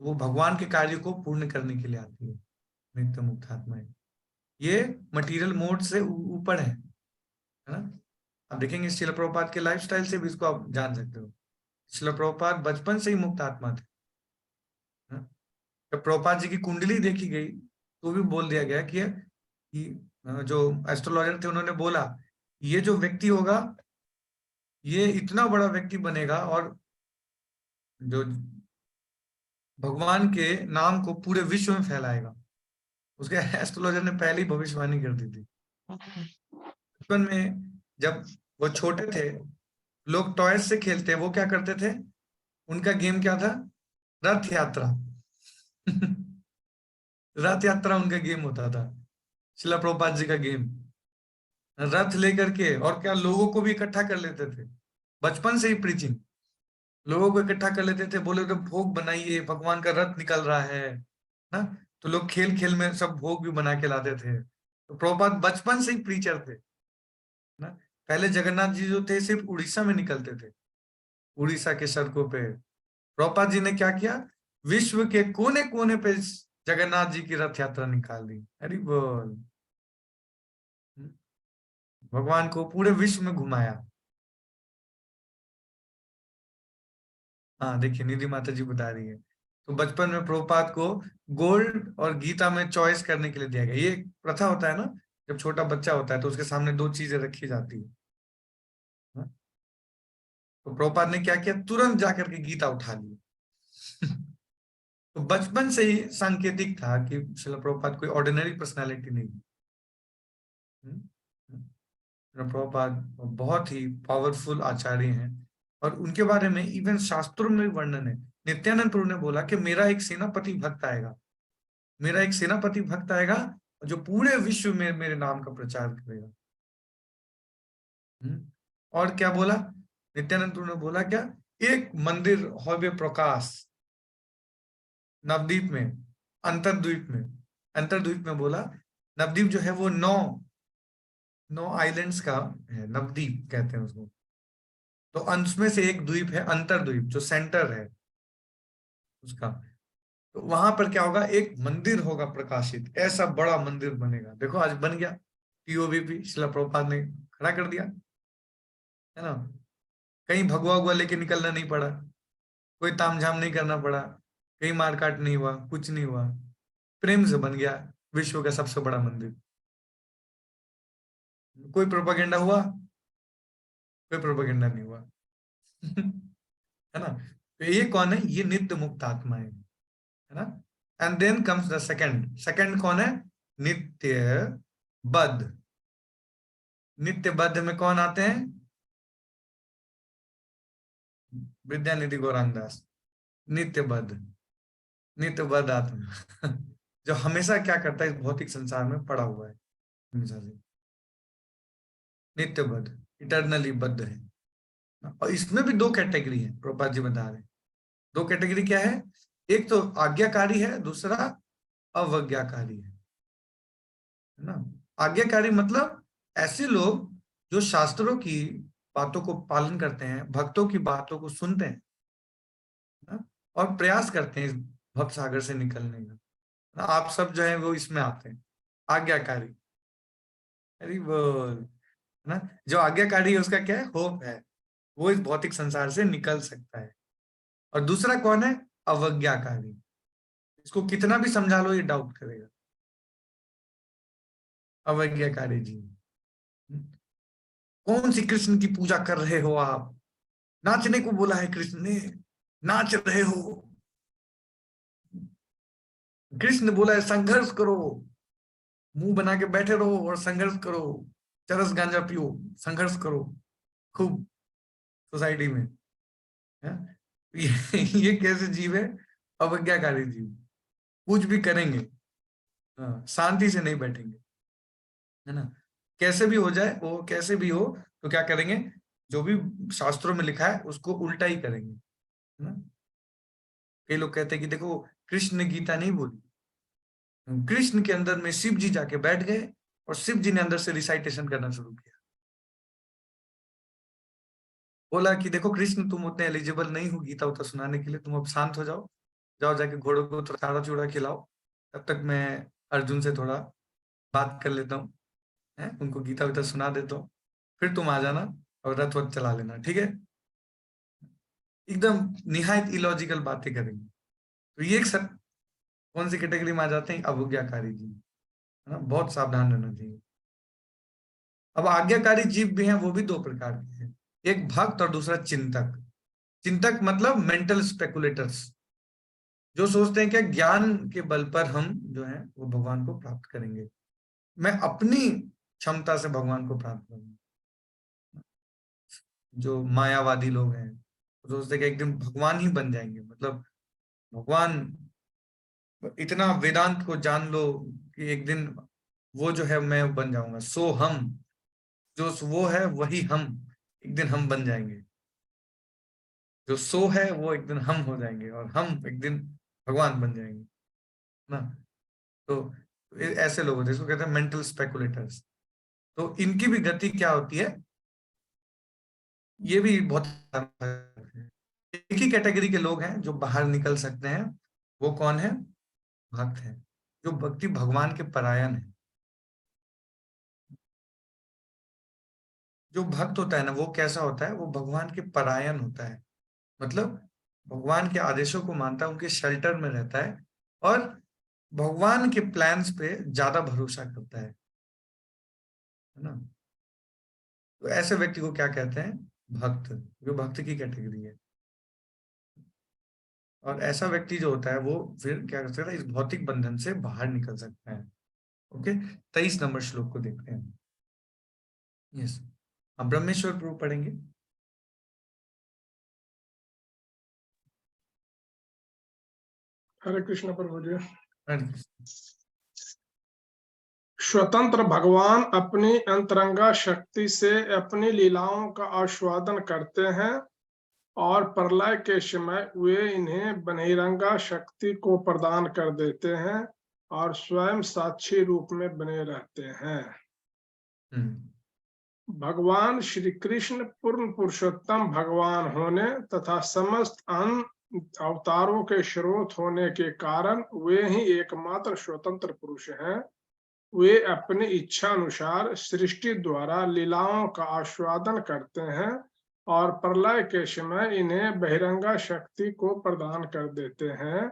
वो भगवान के कार्य को पूर्ण करने के लिए आती है नित्य मुक्त आत्माएं। ये मटेरियल मोड से ऊपर है ना। आप देखेंगे शिला प्रभुपाद के लाइफस्टाइल से भी इसको आप जान सकते हो। शिला प्रभुपाद बचपन से ही मुक्त आत्मा थे ना। जब प्रभुपाद जी की कुंडली देखी गई तो भी बोल दिया गया कि जो एस्ट्रोलॉजर थे उन्होंने बोला ये जो व्यक्ति होगा ये इतना बड़ा व्यक्ति बनेगा और जो भगवान के नाम को पूरे विश्व में फैलाएगा। उसके एस्ट्रोलॉजर ने पहले ही भविष्यवाणी कर दी थी। बचपन में जब वो छोटे थे, लोग टॉयज से खेलते, वो क्या करते थे, उनका गेम क्या था? रथ यात्रा। रथ यात्रा उनका गेम होता था, शिला प्रभुपाद जी का गेम। रथ लेकर के और क्या लोगों को भी इकट्ठा कर लेते थे। बचपन से ही प्रीचिंग, लोगों को इकट्ठा कर लेते थे, बोले तो भोग बनाइए, भगवान का रथ निकल रहा है ना। तो लोग खेल खेल में सब भोग भी बना के लाते थे। तो प्रभुपाद बचपन से ही प्रीचर थे ना। पहले जगन्नाथ जी जो थे सिर्फ उड़ीसा में निकलते थे, उड़ीसा के सड़कों पे। प्रभुपाद जी ने क्या किया, विश्व के कोने कोने पे जगन्नाथ जी की रथ यात्रा निकाल दी। हरि बोल। भगवान को पूरे विश्व में घुमाया। हाँ देखिए, निधि माता जी बता रही है। तो बचपन में प्रभुपाद को गोल्ड और गीता में चॉइस करने के लिए दिया गया। ये एक प्रथा होता है ना, जब छोटा बच्चा होता है तो उसके सामने दो चीजें रखी जाती है। हाँ? तो प्रभुपाद ने क्या किया, तुरंत जाकर के गीता उठा ली। तो बचपन से ही सांकेतिक था कि श्रील प्रभुपाद कोई ऑर्डिनरी पर्सनालिटी नहीं। प्रभुपाद बहुत ही पावरफुल आचार्य हैं और उनके बारे में इवन शास्त्रों में वर्णन है। नित्यानंद प्रभु ने बोला कि मेरा एक सेनापति भक्त आएगा, मेरा एक सेनापति भक्त आएगा जो पूरे विश्व में मेरे नाम का प्रचार करेगा। और क्या बोला नित्यानंद प्रभु ने, बोला क्या, एक मंदिर होवे प्रकाश नवद्वीप में, अंतरद्वीप में। अंतरद्वीप में बोला, नवद्वीप जो है वो 9 आइलैंड्स का है, नवद्वीप कहते हैं उसको। तो उसमें से एक द्वीप है अंतरद्वीप, जो सेंटर है उसका। तो वहां पर क्या होगा, एक मंदिर होगा प्रकाशित, ऐसा बड़ा मंदिर बनेगा। देखो आज बन गया, टीओबीपी शिला प्रभुपाद ने खड़ा कर दिया, है ना। कहीं भगवा हुआ लेके निकलना नहीं पड़ा, कोई तामझाम नहीं करना पड़ा, कहीं मारकाट नहीं हुआ, कुछ नहीं हुआ, प्रेम से बन गया विश्व का सबसे बड़ा मंदिर। कोई प्रोपागेंडा हुआ? कोई प्रोपागेंडा नहीं हुआ। है ना। तो ये कौन है? ये नित्य मुक्त आत्मा है ना। And then comes the second. Second कौन है? नित्य बद्ध। नित्य बद्ध में कौन आते हैं? विद्यानिधि गौरांग दास। नित्य बद्ध, नित्य बद्ध आत्मा जो हमेशा क्या करता है, इस भौतिक संसार में पड़ा हुआ है हमेशा से। नित्य बद्ध, इटर्नली बद्ध है। और इसमें भी दो कैटेगरी है, प्रभुपाद जी बता रहे हैं। दो कैटेगरी क्या है? एक तो आज्ञाकारी है, दूसरा अवज्ञाकारी है ना। आज्ञाकारी मतलब ऐसे लोग जो शास्त्रों की बातों को पालन करते हैं, भक्तों की बातों को सुनते हैं ना, और प्रयास करते हैं इस भव सागर से निकलने का ना। आप सब जो है वो इसमें आते हैं, आज्ञाकारी। अरे बोल ना। जो आज्ञाकारी है उसका क्या है? होप है, वो इस भौतिक संसार से निकल सकता है और दूसरा कौन है? अवज्ञाकारी। इसको कितना भी समझा लो ये डाउट करेगा। अवज्ञाकारी जीव। कौन सी कृष्ण की पूजा कर रहे हो आप? नाचने को बोला है कृष्ण ने, नाच रहे हो। कृष्ण बोला है संघर्ष करो, मुंह बना के बैठे रहो और संघर्ष करो, चरस गांजा पियो, संघर्ष करो खूब सोसाइटी में। है? ये कैसे जीव है? अवज्ञाकारी जीव। कुछ भी करेंगे, शांति से नहीं बैठेंगे, है ना। कैसे भी हो जाए, वो कैसे भी हो, तो क्या करेंगे? जो भी शास्त्रों में लिखा है उसको उल्टा ही करेंगे, है ना। कई लोग कहते हैं कि देखो कृष्ण ने गीता नहीं बोली, कृष्ण के अंदर में शिव जी जाके बैठ गए और शिव जी ने अंदर से रिसाइटेशन करना शुरू किया। बोला कि देखो कृष्ण तुम उतने एलिजिबल नहीं हो गीता उता सुनाने के लिए, तुम अब शांत हो जाओ, जाओ जाके घोड़ों को थोड़ा चारा चूड़ा खिलाओ, तब तक मैं अर्जुन से थोड़ा बात कर लेता हूँ, है उनको गीता विता सुना देता हूँ, फिर तुम आ जाना और रथ वथ चला लेना, ठीक है। एकदम निहायत इलॉजिकल बातें करेंगे। तो ये एक कौन सी कैटेगरी में आ जाते हैं? अवज्ञाकारी जीव, है ना। बहुत सावधान रहना चाहिए। अब आज्ञाकारी जीव भी हैं, वो भी दो प्रकार के हैं, एक भक्त और दूसरा चिंतक। चिंतक मतलब मेंटल स्पेकुलेटर्स, जो सोचते हैं कि ज्ञान के बल पर हम जो है वो भगवान को प्राप्त करेंगे, मैं अपनी क्षमता से भगवान को प्राप्त करूंगा। जो मायावादी लोग हैं वो सोचते हैं कि एक दिन भगवान ही बन जाएंगे, मतलब भगवान, इतना वेदांत को जान लो कि एक दिन वो जो है मैं बन जाऊंगा, सो हम, जो वो है वही हम, एक दिन हम बन जाएंगे। जो सो है वो एक दिन हम हो जाएंगे और हम एक दिन भगवान बन जाएंगे ना। तो ऐसे लोग होते हैं, इसको कहते हैं मेंटल स्पेकुलेटर्स। तो इनकी भी गति क्या होती है, ये भी बहुत एक ही कैटेगरी के लोग हैं जो बाहर निकल सकते हैं। वो कौन है? भक्त है, जो भक्ति भगवान के परायण है। जो भक्त होता है ना, वो कैसा होता है? वो भगवान के परायण होता है, मतलब भगवान के आदेशों को मानता है, उनके शेल्टर में रहता है और भगवान के प्लान्स पे ज्यादा भरोसा करता है ना। तो ऐसे व्यक्ति को क्या कहते हैं? भक्त, जो भक्त की कैटेगरी है। और ऐसा व्यक्ति जो होता है वो फिर क्या कर सकता है? इस भौतिक बंधन से बाहर निकल सकता है। ओके, 23 नंबर श्लोक को देखते हैं। यस, हम ब्रह्मेश्वर प्रभु पढ़ेंगे। हरे कृष्ण प्रभु जी। हरे कृष्ण। स्वतंत्र भगवान अपनी अंतरंगा शक्ति से अपनी लीलाओं का आस्वादन करते हैं और प्रलय के समय वे इन्हें बहिरंगा शक्ति को प्रदान कर देते हैं और स्वयं साक्षी रूप में बने रहते हैं। भगवान श्री कृष्ण पूर्ण पुरुषोत्तम भगवान होने तथा समस्त अन्य अवतारों के स्रोत होने के कारण वे ही एकमात्र स्वतंत्र पुरुष हैं। वे अपनी इच्छा अनुसार सृष्टि द्वारा लीलाओं का आस्वादन करते हैं और प्रलय के समय इन्हें बहिरंगा शक्ति को प्रदान कर देते हैं।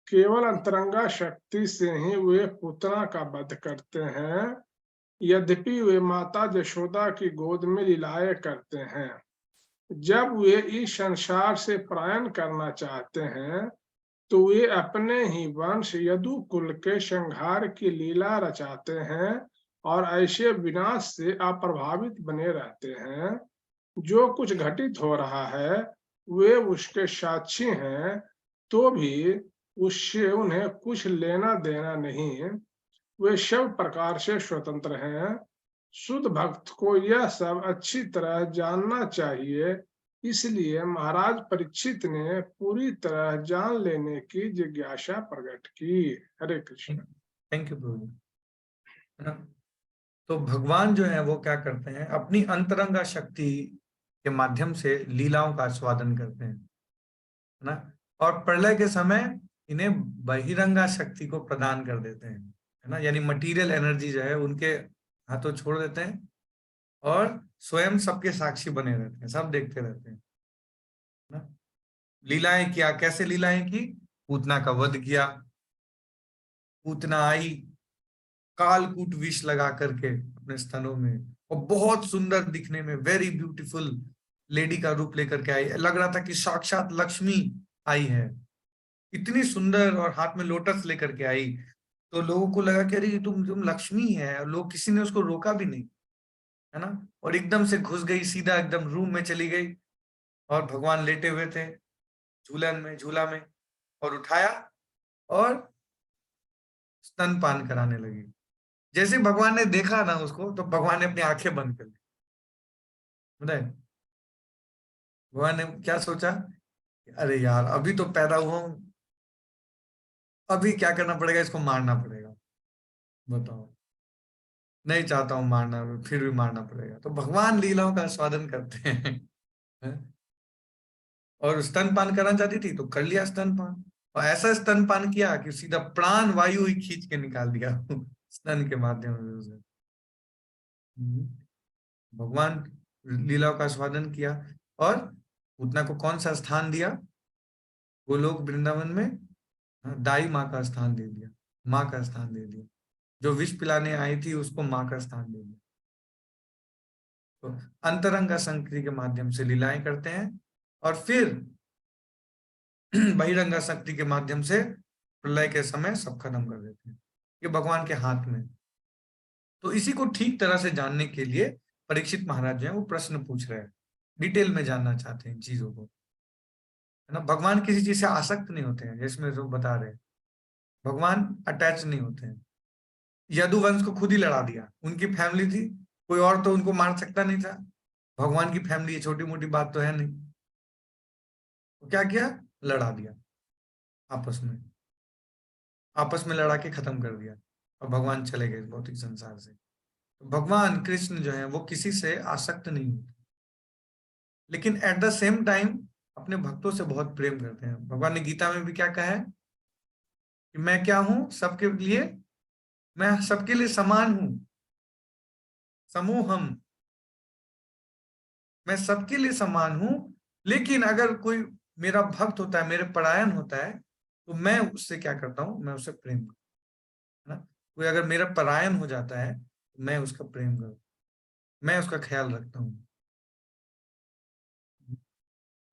केवल अंतरंगा शक्ति से ही वे पूतना का वध करते हैं, यद्यपि वे माता यशोदा की गोद में लीलाएं करते हैं। जब वे इस संसार से पलायन करना चाहते हैं तो वे अपने ही वंश यदु कुल के संहार की लीला रचाते हैं और ऐसे विनाश से अप्रभावित बने रहते हैं। जो कुछ घटित हो रहा है वे उसके साक्षी हैं, तो भी उससे उन्हें कुछ लेना देना नहीं। वे सब प्रकार से स्वतंत्र हैं। शुद्ध भक्त को यह सब अच्छी तरह जानना चाहिए, इसलिए महाराज परीक्षित ने पूरी तरह जान लेने की जिज्ञासा प्रकट की। हरे कृष्ण। थैंक यू प्रभु। तो भगवान जो है वो क्या करते हैं? अपनी अंतरंगा शक्ति के माध्यम से लीलाओं का आस्वादन करते हैं, है ना। और प्रलय के समय इन्हें बहिरंगा शक्ति को प्रदान कर देते हैं, है ना। यानी मटेरियल एनर्जी जो है उनके हाथों छोड़ देते हैं और स्वयं सबके साक्षी बने रहते हैं, सब देखते रहते हैं ना। लीलाएं किया। कैसे लीलाएं की? पूतना का वध किया। पूतना आई कालकूट विष लगा करके अपने स्तनों में, और बहुत सुंदर दिखने में, वेरी ब्यूटीफुल लेडी का रूप लेकर के आई। लग रहा था कि साक्षात लक्ष्मी आई है, इतनी सुंदर, और हाथ में लोटस लेकर के आई। तो लोगों को लगा कि अरे ये तुम लक्ष्मी है, और लोग, किसी ने उसको रोका भी नहीं, है ना। और एकदम से घुस गई, सीधा एकदम रूम में चली गई, और भगवान लेटे हुए थे झूला में, और उठाया और स्तनपान कराने लगी। जैसे भगवान ने देखा ना उसको, तो भगवान ने अपनी आंखें बंद कर ली। बताए भगवान ने क्या सोचा? अरे यार, अभी तो पैदा हुआ हूं, अभी क्या करना पड़ेगा, इसको मारना पड़ेगा। बताओ, नहीं चाहता हूं मारना, फिर भी मारना पड़ेगा। तो भगवान लीलाओं का आस्वादन करते हैं। हैं? और स्तनपान करना चाहती थी तो कर लिया स्तनपान, और ऐसा स्तनपान किया कि सीधा प्राण वायु ही खींच के निकाल दिया स्तन के माध्यम से उसे। भगवान लीलाओं का आस्वादन किया, और पूतना को कौन सा स्थान दिया? गोलोक वृंदावन में दाई माँ का स्थान दे दिया, माँ का स्थान दे दिया। जो विष पिलाने आई थी उसको माँ का स्थान दे दिया। तो अंतरंग शक्ति के माध्यम से लीलाएं करते हैं, और फिर बहिरंग शक्ति के माध्यम से प्रलय के समय सब खत्म कर देते हैं। ये भगवान के हाथ में। तो इसी को ठीक तरह से जानने के लिए परीक्षित महाराज जो है वो प्रश्न पूछ रहे हैं, डिटेल में जानना चाहते हैं चीजों को, है ना। भगवान किसी चीज से आसक्त नहीं होते हैं, जिसमें जो बता रहे हैं, भगवान अटैच नहीं होते हैं। यदुवंश को खुद ही लड़ा दिया, उनकी फैमिली थी, कोई और तो उनको मार सकता नहीं था। भगवान की फैमिली, ये छोटी मोटी बात तो है नहीं। तो क्या किया? लड़ा दिया, आपस में लड़ा के खत्म कर दिया, और भगवान चले गए भौतिक संसार से। तो भगवान कृष्ण जो है वो किसी से आसक्त नहीं होते, लेकिन एट द सेम टाइम अपने भक्तों से बहुत प्रेम करते हैं। भगवान ने गीता में भी क्या कहा है कि मैं क्या हूं सबके लिए, मैं सबके लिए समान हूं, समूहम, मैं सबके लिए समान हूं। लेकिन अगर कोई मेरा भक्त होता है, मेरे परायण होता है, तो मैं उससे क्या करता हूं? मैं उससे प्रेम करता हूं, है ना। कोई अगर मेरा परायण हो जाता है, तो मैं उसका प्रेम करता हूं, मैं उसका ख्याल रखता हूँ।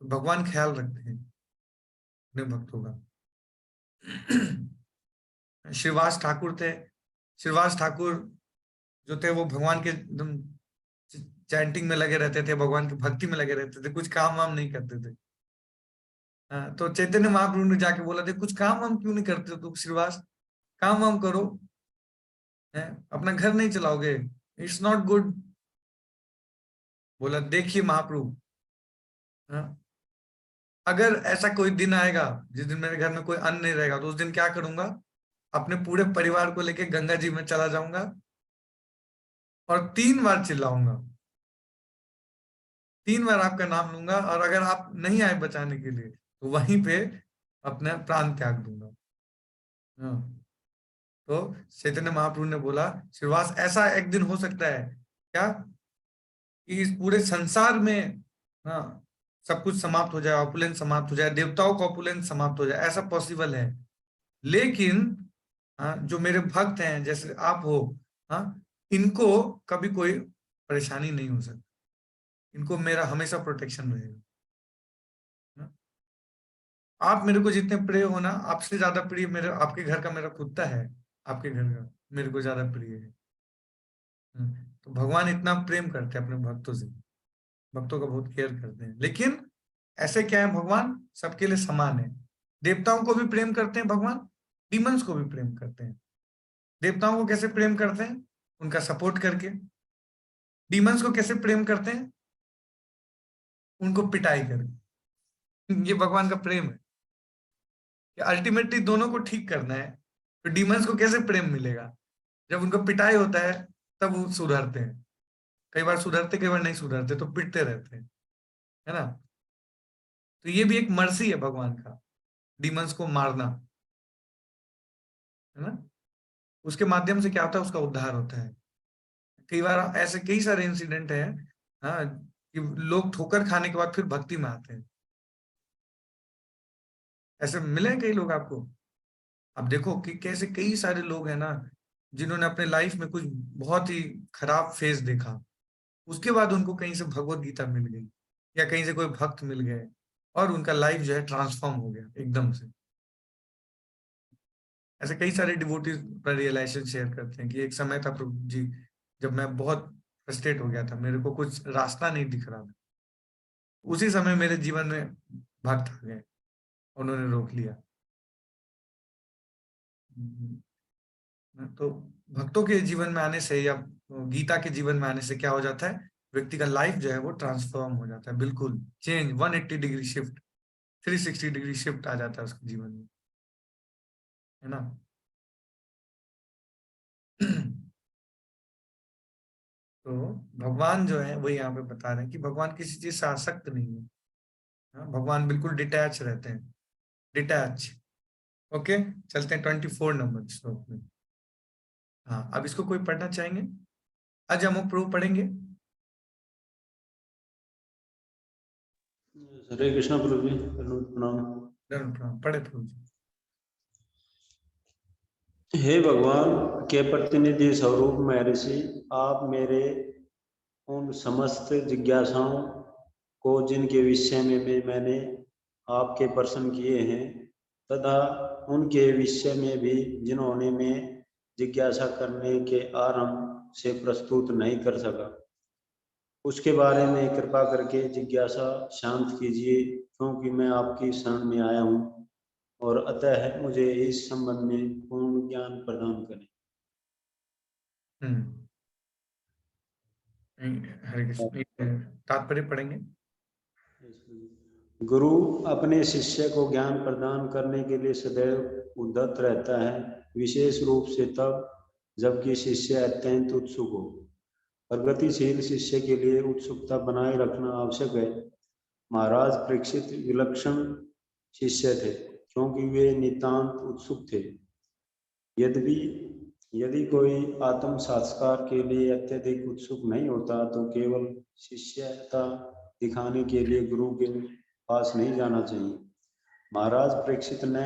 तो भगवान ख्याल रखते हैं अपने भक्तों का। श्रीवास ठाकुर थे, श्रीवास ठाकुर जो थे वो भगवान के एकदम चैंटिंग में लगे रहते थे, भगवान की भक्ति में लगे रहते थे, कुछ काम वाम नहीं करते थे। हाँ, तो चैतन्य महाप्रभु ने जाके बोला था, कुछ काम वाम क्यों नहीं करते हो तुम श्रीवास, काम वाम करो, है अपना घर नहीं चलाओगे, इट्स नॉट गुड। बोला देखिए महाप्रभु, हाँ, अगर ऐसा कोई दिन आएगा जिस दिन मेरे घर में कोई अन्न नहीं रहेगा, तो उस दिन क्या करूंगा? अपने पूरे परिवार को लेके गंगा जी में चला जाऊंगा, और 3 बार चिल्लाऊंगा, 3 बार आपका नाम लूंगा, और अगर आप नहीं आए बचाने के लिए, तो वहीं पे अपना प्राण त्याग दूंगा। हाँ। तो चैतन्य महाप्रभु ने बोला, श्रीवास ऐसा एक दिन हो सकता है क्या कि इस पूरे संसार में, हाँ, सब कुछ समाप्त हो जाए, ऑपुलेंस समाप्त हो जाए, देवताओं का ऑपुलेंस समाप्त हो जाए, ऐसा पॉसिबल है। लेकिन हाँ, जो मेरे भक्त हैं जैसे आप हो, हाँ, इनको कभी कोई परेशानी नहीं हो सकती, इनको मेरा हमेशा प्रोटेक्शन रहेगा। हाँ? आप मेरे को जितने प्रिय हो ना, आपसे ज्यादा प्रिय मेरे, आपके घर का मेरा कुत्ता है, आपके घर का मेरे को ज्यादा प्रिय है। तो भगवान इतना प्रेम करते हैं अपने भक्तों से, भक्तों का बहुत केयर करते हैं। लेकिन ऐसे क्या है, भगवान सबके लिए समान है। देवताओं को भी प्रेम करते हैं भगवान, डीमंस को भी प्रेम करते हैं। देवताओं को कैसे प्रेम करते हैं? उनका सपोर्ट करके। डीमंस को कैसे प्रेम करते हैं? उनको पिटाई करके। ये भगवान का प्रेम है कि अल्टीमेटली दोनों को ठीक करना है। तो डीमंस को कैसे प्रेम मिलेगा? जब उनको पिटाई होता है तब वो सुधरते हैं। कई बार सुधरते, कई बार नहीं सुधरते, तो पिटते रहते हैं, है ना। तो ये भी एक मर्सी है भगवान का, डीमंस को मारना, है ना। उसके माध्यम से क्या होता है? उसका उद्धार होता है। कई बार ऐसे कई सारे इंसिडेंट है, हाँ, कि लोग ठोकर खाने के बाद फिर भक्ति में आते हैं। ऐसे मिले हैं कई लोग आपको? अब देखो कि कैसे कई सारे लोग हैं ना जिन्होंने अपने लाइफ में कुछ बहुत ही खराब फेज देखा, उसके बाद उनको कहीं से भगवत गीता मिल गई या कहीं से कोई भक्त मिल गए और उनका लाइफ जो है ट्रांसफॉर्म हो गया एकदम से। ऐसे कई सारे डिवोटीज अपना रियलाइजेशन शेयर करते हैं कि एक समय था प्रभु जी जब मैं बहुत फ्रस्ट्रेट हो गया था, मेरे को कुछ रास्ता नहीं दिख रहा था, उसी समय मेरे जीवन में भक्त आ गए, उन्होंने रोक लिया। तो भक्तों के जीवन में आने से या गीता के जीवन में आने से क्या हो जाता है, व्यक्ति का लाइफ जो है वो ट्रांसफॉर्म हो जाता है, बिल्कुल change 180 degree shift, 360 degree shift आ जाता है उसके जीवन में, है ना। तो भगवान जो है वो यहाँ पे बता रहे हैं कि भगवान किसी चीज से आसक्त नहीं है। हाँ, भगवान बिल्कुल डिटैच रहते हैं, डिटैच। ओके, चलते हैं 24 नंबर श्लोक में। हाँ, अब इसको कोई पढ़ना चाहेंगे? आज हम प्रभु पढ़ेंगे। हरे कृष्णा प्रभु जी, प्रणाम। प्रणाम, पढ़े प्रभु जी। हे भगवान के प्रतिनिधि स्वरूप महर्षि, आप मेरे उन समस्त जिज्ञासाओं को जिनके विषय में मैंने आपके प्रश्न किए हैं तथा उनके विषय में भी जिन्होंने मैं जिज्ञासा करने के आरंभ से प्रस्तुत नहीं कर सका, उसके बारे में कृपा करके जिज्ञासा शांत कीजिए, क्योंकि मैं आपकी शरण में आया हूँ और अतः मुझे इस संबंध में पूर्ण ज्ञान प्रदान करें। हरे कृष्ण, तात्पर्य पढ़ेंगे। गुरु अपने शिष्य को ज्ञान प्रदान करने के लिए सदैव उद्यत रहता है, विशेष रूप से तब जबकि शिष्य अत्यंत उत्सुक हो। प्रगतिशील शिष्य के लिए उत्सुकता बनाए रखना आवश्यक है। महाराज परीक्षित विलक्षण शिष्य थे, क्योंकि वे नितांत उत्सुक थे। यदि कोई आत्म साक्षात्कार के लिए अत्यधिक उत्सुक नहीं होता तो केवल शिष्यता दिखाने के लिए गुरु के पास नहीं जाना चाहिए। महाराज परीक्षित ने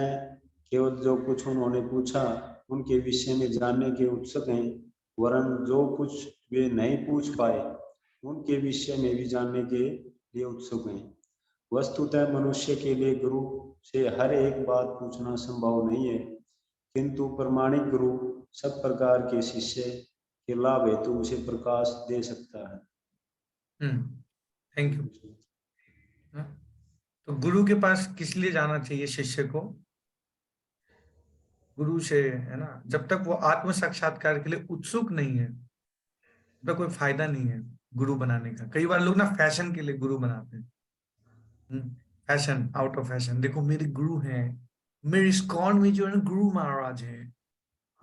केवल जो कुछ उन्होंने पूछा उनके विषय में जानने के उत्सुक हैं, वरन जो कुछ वे नहीं पूछ पाए उनके विषय में भी जानने के लिए उत्सुक हैं। वस्तुतः मनुष्य के लिए गुरु से हर एक बात पूछना संभव नहीं है, किंतु प्रमाणिक गुरु सब प्रकार के शिष्य के लाभ हेतु उसे प्रकाश दे सकता है। Thank you. तो गुरु के पास किस लिए जाना चाहिए शिष्य को? गुरु से, है ना, जब तक वो आत्म साक्षात्कार के लिए उत्सुक नहीं है तो कोई फायदा नहीं है गुरु बनाने का। कई बार लोग ना फैशन के लिए गुरु बनाते हैं, फैशन, आउट ऑफ फैशन। देखो मेरे गुरु हैं, मेरे इस्कॉन में जो है ना गुरु महाराज है,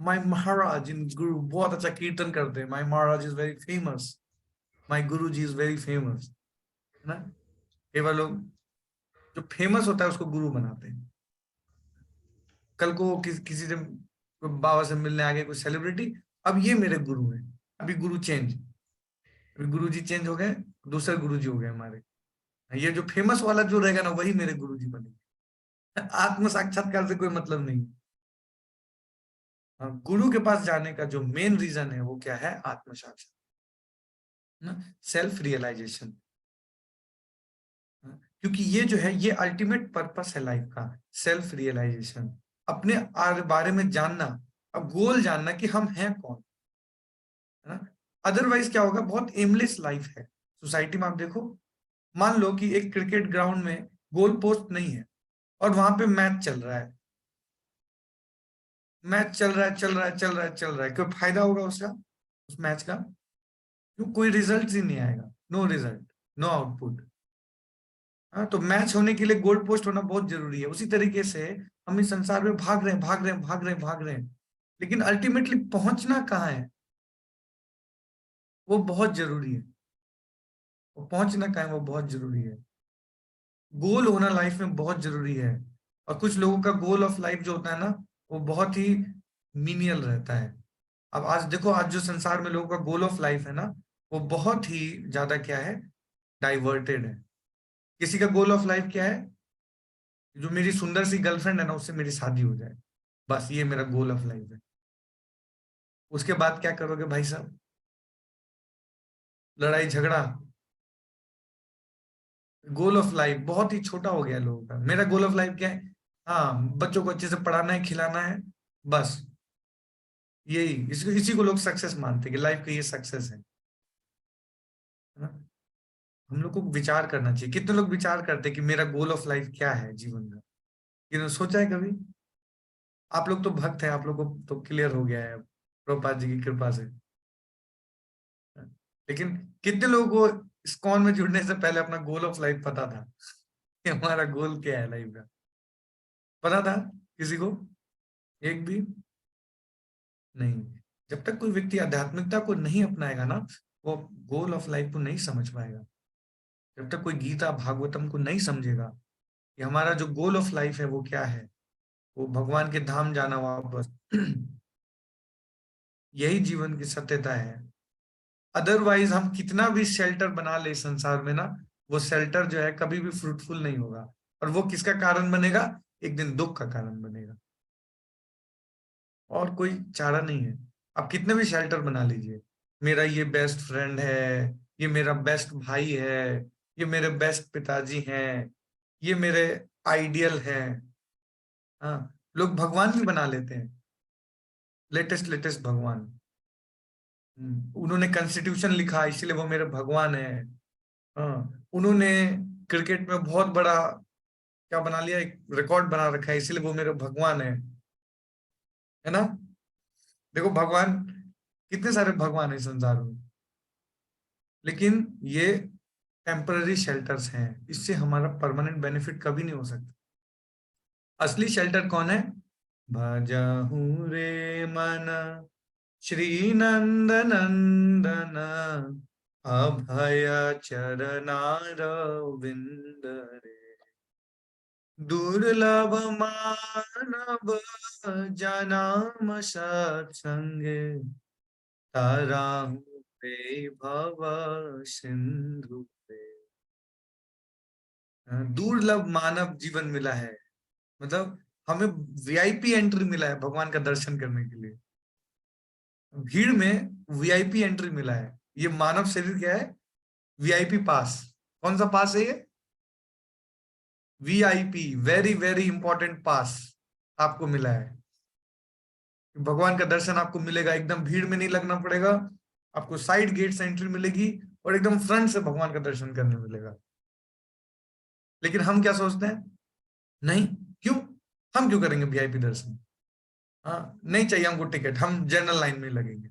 माय महाराज इन गुरु बहुत अच्छा कीर्तन करते हैं, my Maharaj is very famous, my Guru ji is very famous, है ना। कई बार लोग जो फेमस होता है उसको गुरु बनाते हैं। कल को किसी से बाबा से मिलने आ गए कोई सेलिब्रिटी, अब ये मेरे गुरु हैं, अभी गुरु चेंज, अभी गुरु जी चेंज हो गए, दूसरे गुरु जी हो गए हमारे। ये जो फेमस वाला जो रहेगा ना वही मेरे गुरु जी बनेंगे। आत्म साक्षात्कार से कोई मतलब नहीं। गुरु के पास जाने का जो मेन रीजन है वो क्या है? आत्म साक्षात्कार, सेल्फ रियलाइजेशन। क्योंकि ये जो है ये अल्टीमेट पर्पस है लाइफ का, सेल्फ रियलाइजेशन, अपने बारे में जानना, अब गोल जानना कि हम हैं कौन, है ना। अदरवाइज क्या होगा, बहुत एमलेस लाइफ है। सोसाइटी में आप देखो, मान लो कि एक क्रिकेट ग्राउंड में गोल पोस्ट नहीं है और वहां पे मैच चल रहा है, मैच चल रहा है, चल रहा है, चल रहा है, चल रहा है, कोई फायदा होगा उसका, उस मैच का? क्यों? कोई रिजल्ट ही नहीं आएगा, नो रिजल्ट, नो आउटपुट। हाँ, तो मैच होने के लिए गोल पोस्ट होना बहुत जरूरी है। उसी तरीके से हम इस संसार में भाग रहे हैं, भाग रहे हैं, भाग रहे हैं, भाग रहे हैं, लेकिन अल्टीमेटली पहुंचना कहाँ है वो बहुत जरूरी है। वो पहुंचना कहाँ है वो बहुत जरूरी है। गोल होना लाइफ में बहुत जरूरी है। और कुछ लोगों का गोल ऑफ लाइफ जो होता है ना वो बहुत ही मीनियल रहता है। अब आज देखो, आज जो संसार में लोगों का गोल ऑफ लाइफ है ना वो बहुत ही ज्यादा क्या है, डाइवर्टेड है। किसी का गोल ऑफ लाइफ क्या है? जो मेरी सुंदर सी गर्लफ्रेंड है ना, उससे मेरी शादी हो जाए, बस ये मेरा गोल ऑफ लाइफ है। उसके बाद क्या करोगे भाई साहब? लड़ाई झगड़ा। गोल ऑफ लाइफ बहुत ही छोटा हो गया है लोगों का। मेरा गोल ऑफ लाइफ क्या है? हाँ, बच्चों को अच्छे से पढ़ाना है, खिलाना है, बस यही। इसी को लोग सक्सेस मानते हैं कि लाइफ का ये सक्सेस है ना? हम लोग को विचार करना चाहिए। कितने लोग विचार करते हैं कि मेरा गोल ऑफ लाइफ क्या है जीवन का? किन्होंने सोचा है कभी? आप लोग तो भक्त हैं, आप लोग को तो क्लियर हो गया है प्रभुपाद जी की कृपा से। लेकिन कितने लोगों को इस्कॉन में जुड़ने से पहले अपना गोल ऑफ लाइफ पता था कि हमारा गोल क्या है लाइफ का? पता था किसी को? एक भी नहीं। जब तक कोई व्यक्ति आध्यात्मिकता को नहीं अपनाएगा ना, वो गोल ऑफ लाइफ को नहीं समझ पाएगा। जब तक कोई गीता भागवतम को नहीं समझेगा कि हमारा जो गोल ऑफ लाइफ है वो क्या है, वो भगवान के धाम जाना वापस, यही जीवन की सत्यता है। अदरवाइज हम कितना भी शेल्टर बना ले संसार में ना, वो शेल्टर जो है कभी भी फ्रूटफुल नहीं होगा। और वो किसका कारण बनेगा? एक दिन दुख का कारण बनेगा। और कोई चारा नहीं है। आप कितने भी शेल्टर बना लीजिए, मेरा ये बेस्ट फ्रेंड है, ये मेरा बेस्ट भाई है, ये मेरे बेस्ट पिताजी हैं, ये मेरे आइडियल हैं। हाँ, लोग भगवान भी बना लेते हैं, लेटेस्ट लेटेस्ट भगवान। उन्होंने कॉन्स्टिट्यूशन लिखा इसलिए वो मेरे भगवान है। हाँ, उन्होंने क्रिकेट में बहुत बड़ा क्या बना लिया, एक रिकॉर्ड बना रखा है, इसलिए वो मेरे भगवान है ना? देखो भगवान, कितने सारे भगवान है संसार में, लेकिन ये टेम्पररी शेल्टर्स हैं। इससे हमारा परमानेंट बेनिफिट कभी नहीं हो सकता। असली शेल्टर कौन है? भजहूँ रे मन श्री नंद नंदन, अभय चरनार विंद रे, दुर्लभ मानव जनाम सत्संगे, ताराहूँ रे भव सिंधु पे। दुर्लभ मानव जीवन मिला है, मतलब हमें वीआईपी एंट्री मिला है भगवान का दर्शन करने के लिए। भीड़ में वीआईपी एंट्री मिला है। ये मानव शरीर क्या है? वीआईपी पास। कौन सा पास है ये? वीआईपी, वेरी वेरी इंपॉर्टेंट पास आपको मिला है। भगवान का दर्शन आपको मिलेगा, एकदम भीड़ में नहीं लगना पड़ेगा, आपको साइड गेट से एंट्री मिलेगी और एकदम फ्रंट से भगवान का दर्शन करने मिलेगा। लेकिन हम क्या सोचते हैं? नहीं, क्यों? हम क्यों करेंगे वीआईपी दर्शन? हाँ, नहीं चाहिए हमको टिकट, हम जनरल लाइन में लगेंगे,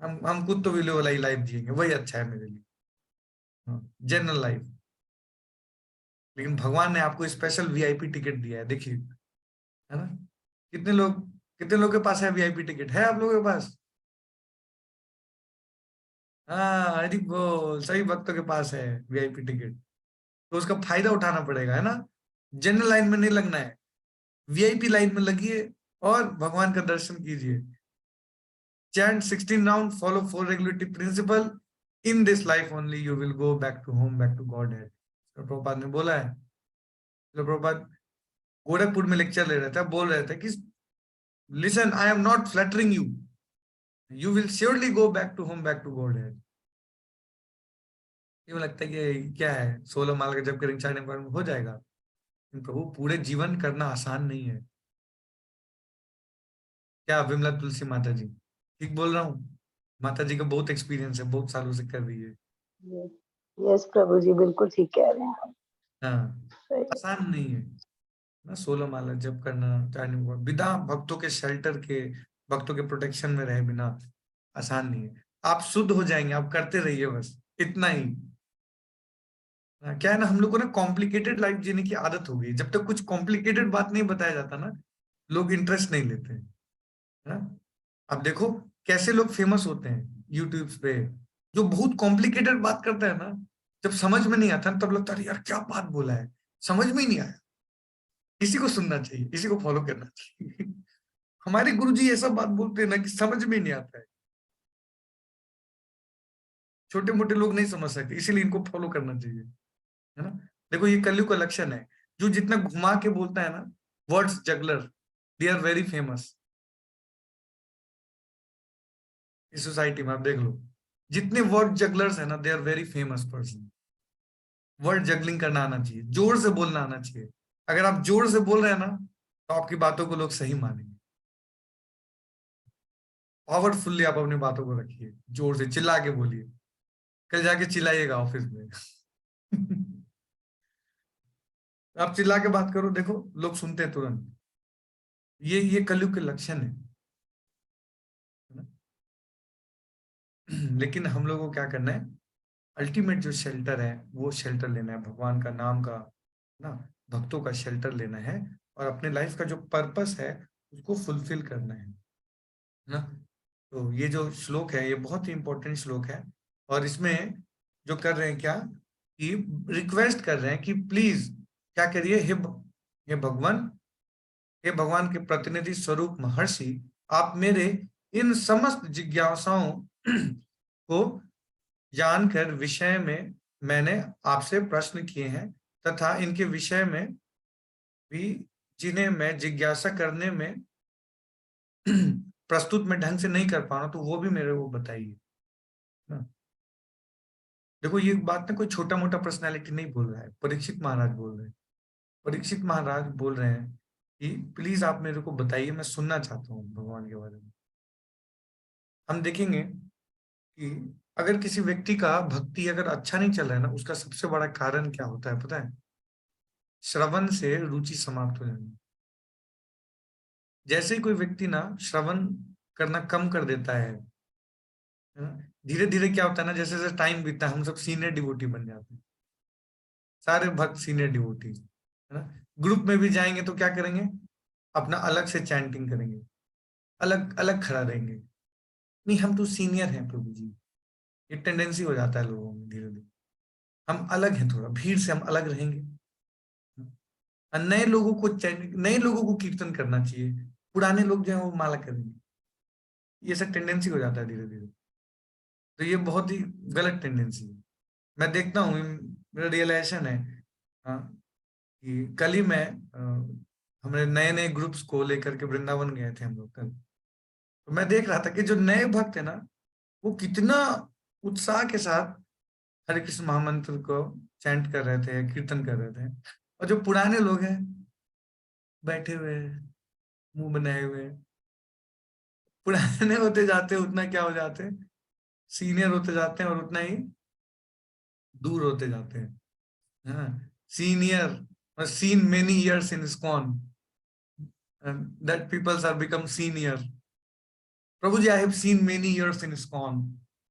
हम खुद तो विलो वाला ही लाइफ जिएंगे, वही अच्छा है मेरे लिए, जनरल लाइफ। लेकिन भगवान ने आपको स्पेशल वीआईपी टिकट दिया है, देखिए, है ना? कितने लोग के पास है वीआईपी टिकट? है आप लोगों के पास? हाँ, हरी बोल, सही भक्तों के पास है वीआईपी टिकट। तो उसका फायदा उठाना पड़ेगा, है ना? जनरल लाइन में नहीं लगना है, वीआईपी लाइन में लगिए और भगवान का दर्शन कीजिए। Chant 16 round, follow 4 regulatory principle, in this life only you will go back to home, back to Godhead. Prabhupada ने बोला है। प्रभुपाद गोरखपुर में लेक्चर ले रहे थे, बोल रहे थे कि listen, I am not flattering you, you will surely go back to home, back to Godhead. ये लगता है कि क्या है, 16 माला का जब करेंगे 4 में हो जाएगा। प्रभु, पूरे जीवन करना आसान नहीं है। क्या विमला तुलसी माता जी ठीक बोल रहा हूँ? माता जी का बहुत एक्सपीरियंस है, बहुत सालों से कर रही है। यस प्रभु जी, बिल्कुल ठीक कह रहे हैं। हाँ, आसान नहीं है ना 16 माला जप करना, बिना भक्तों के शेल्टर के, भक्तों के प्रोटेक्शन में रहे बिना आसान नहीं है। आप शुद्ध हो जाएंगे, आप करते रहिए, बस इतना ही। क्या है ना, हम लोग को ना कॉम्प्लिकेटेड लाइफ जीने की आदत हो गई। जब तक कुछ कॉम्प्लिकेटेड बात नहीं बताया जाता ना, लोग इंटरेस्ट नहीं लेते हैं, है ना? अब देखो कैसे लोग फेमस होते हैं यूट्यूब पे, जो बहुत कॉम्प्लिकेटेड बात करता है ना, जब समझ में नहीं आता तब लगता है यार क्या बात बोला है, समझ में ही नहीं आया। इसी को सुनना चाहिए, इसी को फॉलो करना चाहिए। हमारे गुरुजी ऐसा बात बोलते हैं ना कि समझ में नहीं आता है। छोटे मोटे लोग नहीं समझ सकते, इसीलिए इनको फॉलो करना चाहिए, है ना? देखो ये कलयुग का लक्षण है। जो जितना घुमा के बोलता है ना, words juggler, they are very famous इस सोसाइटी में। आप देख लो, जितने वर्ड जगलर्स है ना, they are very famous person. Word juggling करना आना चाहिए, जोर से बोलना आना चाहिए। अगर आप जोर से बोल रहे हैं ना, तो आपकी बातों को लोग सही मानेंगे। पावरफुल्ली आप अपनी बातों को रखिए, जोर से चिल्ला के बोलिए, कल जाके चिल्लाइएगा ऑफिस में। आप चिल्ला के बात करो, देखो लोग सुनते हैं तुरंत। ये कलयुग के लक्षण है ना? लेकिन हम लोगों को क्या करना है, अल्टीमेट जो शेल्टर है वो शेल्टर लेना है, भगवान का नाम का ना, भक्तों का शेल्टर लेना है, और अपने लाइफ का जो पर्पस है उसको फुलफिल करना है ना। तो ये जो श्लोक है ये बहुत ही इंपॉर्टेंट श्लोक है, और इसमें जो कर रहे हैं क्या, कि रिक्वेस्ट कर रहे हैं कि प्लीज क्या करिए, हे भगवान के प्रतिनिधि स्वरूप महर्षि, आप मेरे इन समस्त जिज्ञासाओं को जानकर विषय में मैंने आपसे प्रश्न किए हैं, तथा इनके विषय में भी जिन्हें मैं जिज्ञासा करने में प्रस्तुत में ढंग से नहीं कर पा रहा, तो वो भी मेरे को बताइए ना। देखो ये बात ना कोई छोटा मोटा पर्सनालिटी नहीं बोल रहा है, परीक्षित महाराज बोल रहे हैं। परीक्षित महाराज बोल रहे हैं कि प्लीज आप मेरे को बताइए, मैं सुनना चाहता हूँ भगवान के बारे में। हम देखेंगे कि अगर किसी व्यक्ति का भक्ति अगर अच्छा नहीं चल रहा है ना, उसका सबसे बड़ा कारण क्या होता है पता है? श्रवण से रुचि समाप्त हो जाना। जैसे ही कोई व्यक्ति ना श्रवण करना कम कर देता है ना, धीरे धीरे क्या होता है ना, जैसे जैसे टाइम बीतता है हम सब सीनियर डिवोटी बन जाते हैं, सारे भक्त सीनियर डिवोटी है ना। ग्रुप में भी जाएंगे तो क्या करेंगे, अपना अलग से चैंटिंग करेंगे, अलग अलग खड़ा रहेंगे, नहीं हम तो सीनियर हैं प्रभु जी। ये टेंडेंसी हो जाता है लोगों में धीरे धीरे, हम अलग हैं, थोड़ा भीड़ से हम अलग रहेंगे। और नए लोगों को कीर्तन करना चाहिए, पुराने लोग जो है वो माला करेंगे। ये सब टेंडेंसी हो जाता है धीरे धीरे, तो ये बहुत ही गलत टेंडेंसी है। मैं देखता हूँ, मेरा रियलाइजेशन है हाँ, कि कल ही मैं हमारे नए नए ग्रुप्स को लेकर के वृंदावन गए थे हम लोग कल। तो मैं देख रहा था कि जो नए भक्त है ना, वो कितना उत्साह के साथ हरे कृष्ण महामंत्र को चैंट कर रहे थे, कीर्तन कर रहे थे। और जो पुराने लोग हैं बैठे हुए हैं, मुंह बनाए हुए हैं। पुराने होते जाते उतना क्या हो जाते हैं, सीनियर होते जाते हैं, और उतना ही दूर होते जाते हैं। हाँ, senior, seen many years in ISKCON, that peoples are become senior. प्रभु जी, I have seen many years in ISKCON।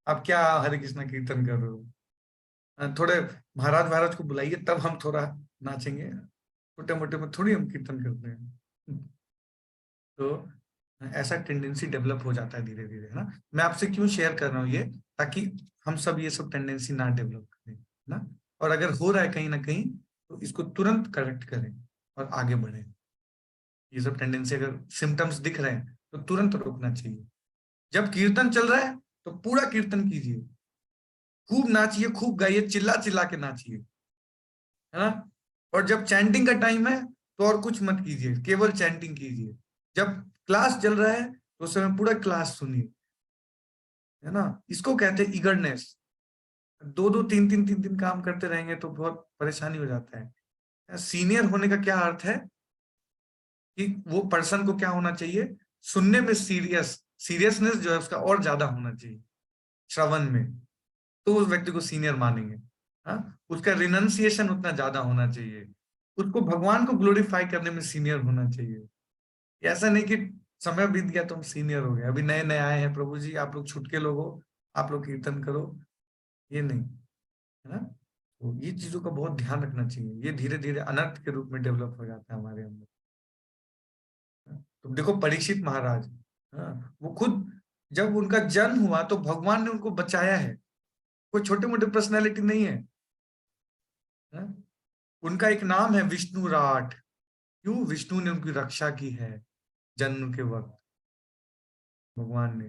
आप क्या हरे कृष्णा कीर्तन कर रहे हो? थोड़े महाराज महाराज को बुलाइए, तब हम थोड़ा नाचेंगे, छोटे मोटे में थोड़ी हम कीर्तन करते हैं। तो ऐसा टेंडेंसी डेवलप हो जाता है धीरे धीरे, है ना। मैं आपसे क्यों शेयर कर रहा हूँ ये, ताकि हम सब ये सब टेंडेंसी ना डेवलप करें ना, और अगर हो रहा है कहीं ना कहीं तो इसको तुरंत करेक्ट करें और आगे बढ़े। ये सब टेंडेंसी अगर सिम्टम्स दिख रहे हैं तो तुरंत रोकना चाहिए। जब कीर्तन चल रहा है तो पूरा कीर्तन कीजिए, खूब नाचिए, खूब गाइए, चिल्ला चिल्ला के नाचिए, है ना। और जब चैंटिंग का टाइम है तो और कुछ मत कीजिए, केवल चैंटिंग कीजिए। जब क्लास चल रहा है तो उस समय पूरा क्लास सुनिए, है ना। इसको कहते हैं ईगरनेस। दो दो तीन तीन काम करते रहेंगे तो बहुत परेशानी हो जाता है। सीनियर होने का क्या अर्थ है कि वो पर्सन को क्या होना चाहिए, सुनने में सीरियसनेस जो है उसका और ज्यादा होना चाहिए श्रवण में, तो उस व्यक्ति को सीनियर मानेंगे। हाँ, उसका रिनंसिएशन उतना ज्यादा होना चाहिए, उसको भगवान को ग्लोरीफाई करने में सीनियर होना चाहिए। ऐसा नहीं कि समय बीत गया तो हम सीनियर हो गए, अभी नए नए आए हैं प्रभु जी, आप लोग छुटके लोग हो, आप लोग कीर्तन करो, ये नहीं, है ना। तो ये चीजों का बहुत ध्यान रखना चाहिए, ये धीरे धीरे अनर्थ के रूप में डेवलप हो जाता है हमारे अंदर। तो देखो परीक्षित महाराज, वो खुद जब उनका जन्म हुआ तो भगवान ने उनको बचाया है, कोई छोटे मोटे पर्सनैलिटी नहीं है, उनका एक नाम है विष्णु राट। क्यों? विष्णु ने उनकी रक्षा की है जन्म के वक्त, भगवान ने,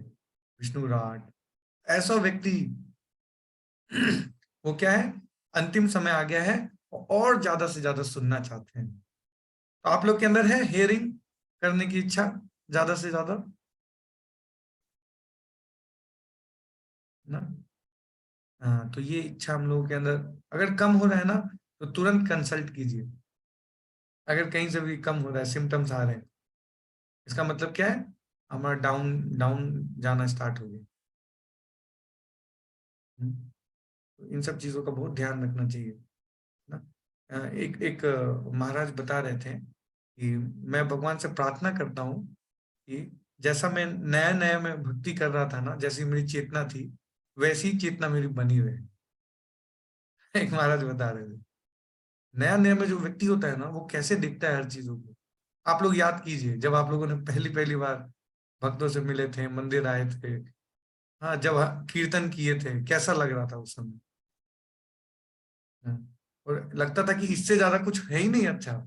विष्णु राट। ऐसा व्यक्ति वो क्या है, अंतिम समय आ गया है और ज्यादा से ज्यादा सुनना चाहते हैं। तो आप लोग के अंदर है हियरिंग करने की इच्छा ज्यादा से ज्यादा ना? हाँ, तो ये इच्छा हम लोगों के अंदर अगर कम हो रहा है ना, तो तुरंत कंसल्ट कीजिए। अगर कहीं से भी कम हो रहा है, सिम्टम्स आ रहे हैं, इसका मतलब क्या है? हमारा डाउन डाउन जाना स्टार्ट हो गया। तो इन सब चीजों का बहुत ध्यान रखना चाहिए ना। एक एक महाराज बता रहे थे कि मैं भगवान से प्रार्थना करता हूँ कि जैसा मैं नया नया में भक्ति कर रहा था ना, जैसी मेरी चेतना थी, वैसी चेतना मेरी बनी रहे। एक महाराज बता रहे थे नया नया में जो व्यक्ति होता है ना, वो कैसे दिखता है हर चीजों को। आप लोग याद कीजिए, जब आप लोगों ने पहली पहली बार भक्तों से मिले थे, मंदिर आए थे, हाँ, जब कीर्तन किए थे, कैसा लग रहा था उस समय? हाँ, और लगता था कि इससे ज्यादा कुछ है ही नहीं अच्छा।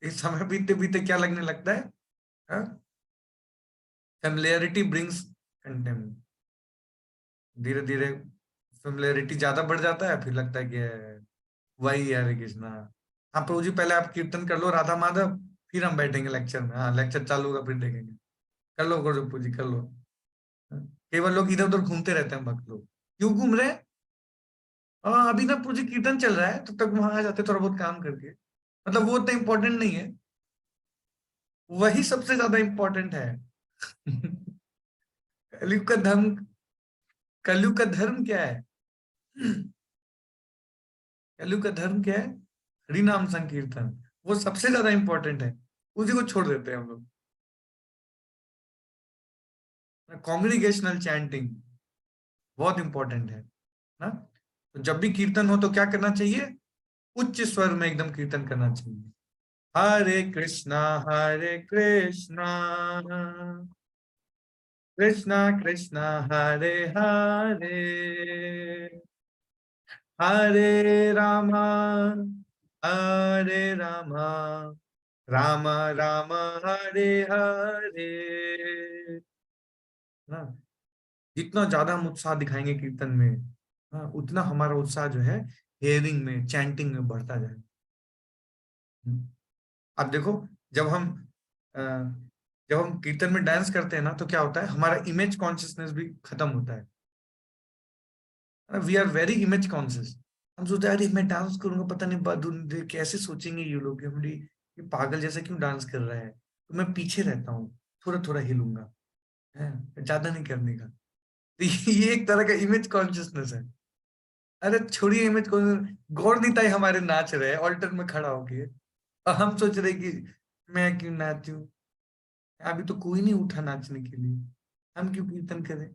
इस समय बीतते बीतते क्या लगने लगता है? Familiarity brings contempt. धीरे धीरे फेमिलियरिटी ज्यादा बढ़ जाता है, फिर लगता है कि वही है हरे कृष्णा। हाँ प्रभु जी, पहले आप कीर्तन कर लो राधा माधव, फिर हम बैठेंगे लेक्चर में। हाँ, लेक्चर चालू होगा, फिर देखेंगे। कर लो प्रभु जी, कर लो। हाँ, केवल लोग इधर उधर घूमते रहते हैं, भक्त लोग क्यों घूम रहे हैं? हाँ, अभी ना प्रभु जी कीर्तन चल रहा है, तब तक वहां आ जाते थोड़ा बहुत काम करके। मतलब वो उतना इंपॉर्टेंट नहीं है, वही सबसे ज्यादा इंपॉर्टेंट है। कलयुग का धर्म, कलयुग का धर्म क्या है? कलयुग का धर्म क्या है? हरि नाम संकीर्तन। वो सबसे ज्यादा इंपॉर्टेंट है, उसी को छोड़ देते हैं हम लोग। कॉन्ग्रीगेशनल चैंटिंग बहुत इंपॉर्टेंट है ना। तो जब भी कीर्तन हो तो क्या करना चाहिए? उच्च स्वर में एकदम कीर्तन करना चाहिए। हरे कृष्णा कृष्णा कृष्णा कृष्णा हरे हरे, हरे रामा हरे रामा, राम राम हरे हरे ना। जितना ज्यादा हम उत्साह दिखाएंगे कीर्तन में, हाँ, उतना हमारा उत्साह जो है हेयरिंग में, चैंटिंग में बढ़ता जाए। अब देखो, जब हम अ, जब हम कीर्तन में डांस करते हैं ना, तो क्या होता है? हमारा इमेज कॉन्शियसनेस भी खत्म होता है। We are very image conscious. हम सोचते हैं, अरे मैं डांस करूंगा, पता नहीं कैसे सोचेंगे ये लोग कि हमारी ये पागल जैसा क्यों डांस कर रहा है। तो मैं पीछे रहता हूँ, थोड़ा थोड़ा हिलूंगा, है, ज्यादा नहीं करने का। तो ये एक तरह का इमेज कॉन्शियसनेस है। अरे छोड़िए इमेज कॉन्शियसनेस, गौर निताई हमारे नाच रहे हैं ऑल्टर में खड़ा होके, और हम सोच रहे कि मैं क्यों नाचूं? अभी तो कोई नहीं उठा नाचने के लिए, हम क्यों कीर्तन करें?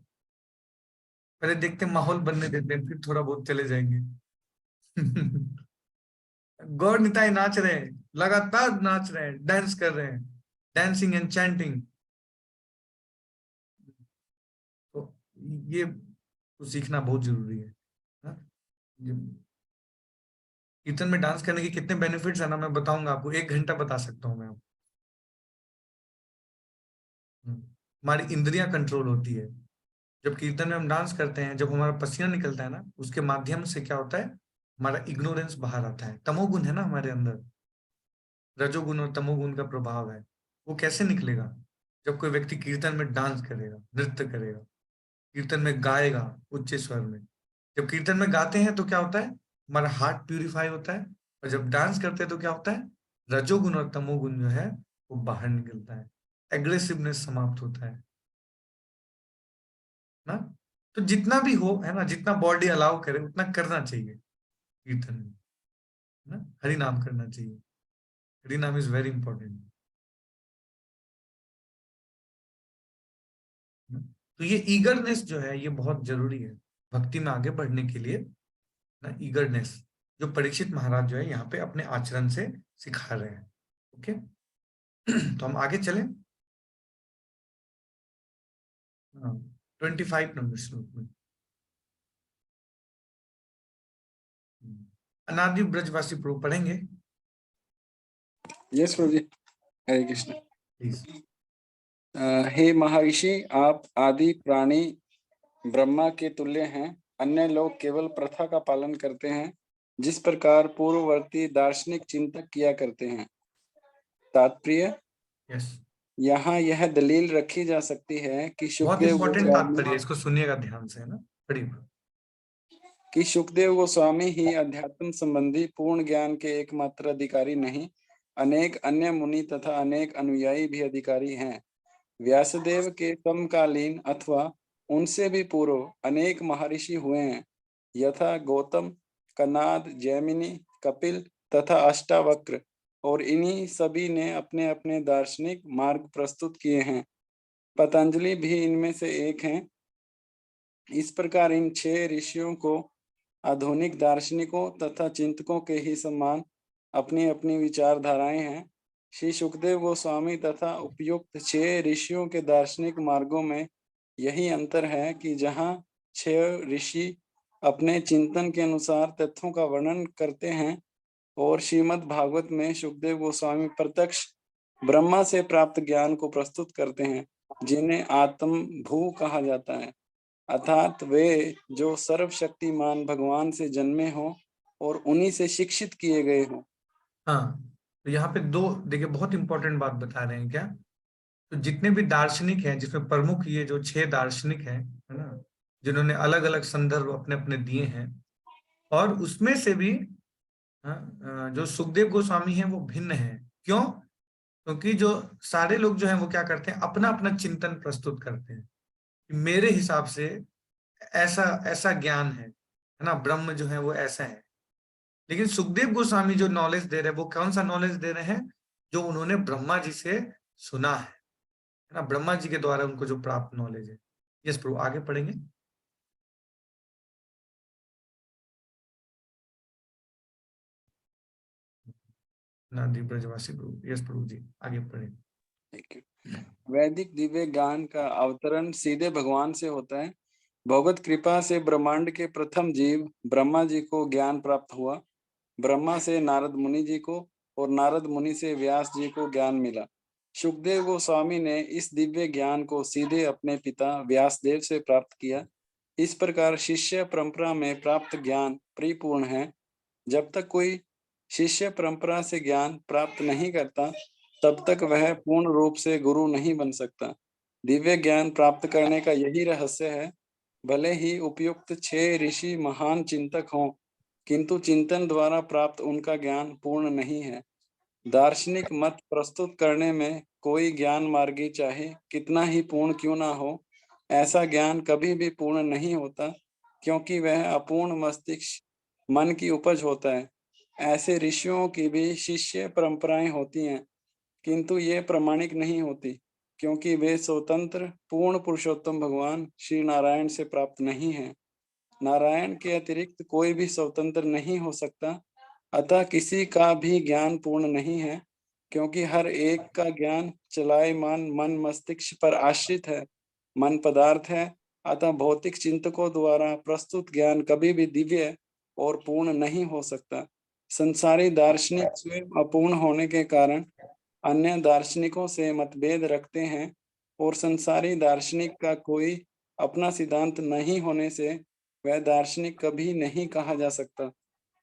पहले देखते हैं, माहौल बनने देते हैं, फिर थोड़ा बहुत चले जाएंगे। गौर निताई नाच रहे हैं, लगातार नाच रहे हैं, डांस कर रहे हैं, डांसिंग एंड चैंटिंग। तो ये तो सीखना बहुत जरूरी है ना? कीर्तन में डांस करने के कितने बेनिफिट्स है ना, मैं बताऊंगा आपको, 1 घंटा बता सकता हूँ मैं आपको। हमारी इंद्रियां कंट्रोल होती है जब कीर्तन में हम डांस करते हैं। जब हमारा पसीना निकलता है ना, उसके माध्यम से क्या होता है? हमारा इग्नोरेंस बाहर आता है। तमोगुण है ना हमारे अंदर, रजोगुण और तमोगुण का प्रभाव है। वो कैसे निकलेगा? जब कोई व्यक्ति कीर्तन में डांस करेगा, नृत्य करेगा, कीर्तन में गाएगा उच्च स्वर में। जब कीर्तन में गाते हैं तो क्या होता है? हमारा हार्ट प्यूरिफाई होता है। और जब डांस करते हैं तो क्या होता है? रजोगुण और तमोगुण जो है वो बाहर निकलता है, एग्रेसिवनेस समाप्त होता है ना। तो जितना भी हो, है ना, जितना बॉडी अलाउ करे उतना करना चाहिए कीर्तन में, है ना। हरि नाम करना चाहिए। हरि नाम इज वेरी इंपॉर्टेंट। तो ये ईगरनेस जो है, ये बहुत जरूरी है भक्ति में आगे बढ़ने के लिए ना। ईगरनेस जो परीक्षित महाराज जो है यहाँ पे अपने आचरण से सिखा रहे हैं। ओके, तो हम आगे चलें। 25 नंबर श्लोक में अनादि ब्रजवासी प्रभु पढ़ेंगे। यस प्रभु जी, हरे कृष्ण। प्लीज। हे महर्षि, आप आदि प्राणी ब्रह्मा के तुल्य हैं। अन्य लोग केवल प्रथा का पालन करते हैं जिस प्रकार पूर्ववर्ती दार्शनिक चिंतक किया करते हैं। तात्पर्य, यस, यहाँ यह दलील रखी जा सकती है कि बहुत सुखदेव इंपॉर्टेंट गोस्वामी तात्पर्य है, इसको सुनिएगा ध्यान से, है ना, पढ़िए। सुखदेव गोस्वामी ही अध्यात्म संबंधी पूर्ण ज्ञान के एकमात्र अधिकारी नहीं, अनेक अन्य मुनि तथा अनेक अनुयायी भी अधिकारी हैं। व्यासदेव के समकालीन अथवा उनसे भी पूर्व अनेक महर्षि हुए हैं, यथा गौतम, कनाद, जैमिनी, कपिल तथा अष्टावक्र, और इन्हीं सभी ने अपने अपने दार्शनिक मार्ग प्रस्तुत किए हैं। पतंजलि भी इनमें से एक हैं। इस प्रकार इन 6 ऋषियों को आधुनिक दार्शनिकों तथा चिंतकों के ही समान अपनी अपनी विचारधाराएं हैं। श्री सुखदेव गोस्वामी तथा उपयुक्त 6 ऋषियों के दार्शनिक मार्गों में यही अंतर है कि जहाँ 6 ऋषि अपने चिंतन के अनुसार तथ्यों का वर्णन करते हैं और श्रीमद् भागवत में सुखदेव गोस्वामी प्रत्यक्ष ब्रह्मा से प्राप्त ज्ञान को प्रस्तुत करते हैं, जिन्हें आत्म भू कहा जाता है, अर्थात वे जो सर्वशक्तिमान भगवान से जन्मे हो और उन्हीं से शिक्षित किए गए हो। हाँ, तो यहाँ पे दो देखिए बहुत इंपॉर्टेंट बात बता रहे हैं क्या। तो जितने भी दार्शनिक हैं, जिसमें प्रमुख ये जो 6 दार्शनिक हैं, है ना, जिन्होंने अलग अलग संदर्भ अपने अपने दिए हैं, और उसमें से भी जो सुखदेव गोस्वामी हैं वो भिन्न हैं। क्यों? क्योंकि जो सारे लोग जो हैं वो क्या करते हैं, अपना अपना चिंतन प्रस्तुत करते हैं कि मेरे हिसाब से ऐसा ऐसा ज्ञान है ना, ब्रह्म जो है वो ऐसा है। लेकिन सुखदेव गोस्वामी जो नॉलेज दे रहे हैं वो कौन सा नॉलेज दे रहे हैं? जो उन्होंने ब्रह्मा जी से सुना है ना, ब्रह्मा जी के द्वारा उनको जो प्राप्त नॉलेज है। यस प्रभु, आगे पढ़ेंगे। नादी ब्रजवासी प्रभु, यस प्रभु जी, आगे पढ़े। वैदिक दिव्य ज्ञान का अवतरण सीधे भगवान से होता है। भगवत कृपा से ब्रह्मांड के प्रथम जीव ब्रह्मा जी को ज्ञान प्राप्त हुआ। ब्रह्मा से नारद मुनि जी को और नारद मुनि से व्यास जी को ज्ञान मिला। सुखदेव गोस्वामी ने इस दिव्य ज्ञान को सीधे अपने पिता व्यासदेव से प्राप्त किया। इस प्रकार शिष्य परंपरा में प्राप्त ज्ञान परिपूर्ण है। जब तक कोई शिष्य परंपरा से ज्ञान प्राप्त नहीं करता, तब तक वह पूर्ण रूप से गुरु नहीं बन सकता। दिव्य ज्ञान प्राप्त करने का यही रहस्य है। भले ही उपयुक्त 6 ऋषि महान चिंतक हों, किंतु चिंतन द्वारा प्राप्त उनका ज्ञान पूर्ण नहीं है। दार्शनिक मत प्रस्तुत करने में कोई ज्ञान मार्गी चाहे कितना ही पूर्ण क्यों ना हो, ऐसा ज्ञान कभी भी पूर्ण नहीं होता, क्योंकि वह अपूर्ण मस्तिष्क मन की उपज होता है। ऐसे ऋषियों की भी शिष्य परंपराएं होती हैं, किंतु ये प्रामाणिक नहीं होती, क्योंकि वे स्वतंत्र पूर्ण पुरुषोत्तम भगवान श्री नारायण से प्राप्त नहीं हैं। नारायण के अतिरिक्त कोई भी स्वतंत्र नहीं हो सकता, अतः किसी का भी ज्ञान पूर्ण नहीं है, क्योंकि हर एक का ज्ञान चलायमान मन मस्तिष्क पर आश्रित है। मन पदार्थ है, अतः भौतिक चिंतकों द्वारा प्रस्तुत ज्ञान कभी भी दिव्य और पूर्ण नहीं हो सकता। संसारी दार्शनिक स्वयं अपूर्ण होने के कारण अन्य दार्शनिकों से मतभेद रखते हैं, और संसारी दार्शनिक का कोई अपना सिद्धांत नहीं होने से वह दार्शनिक कभी नहीं कहा जा सकता।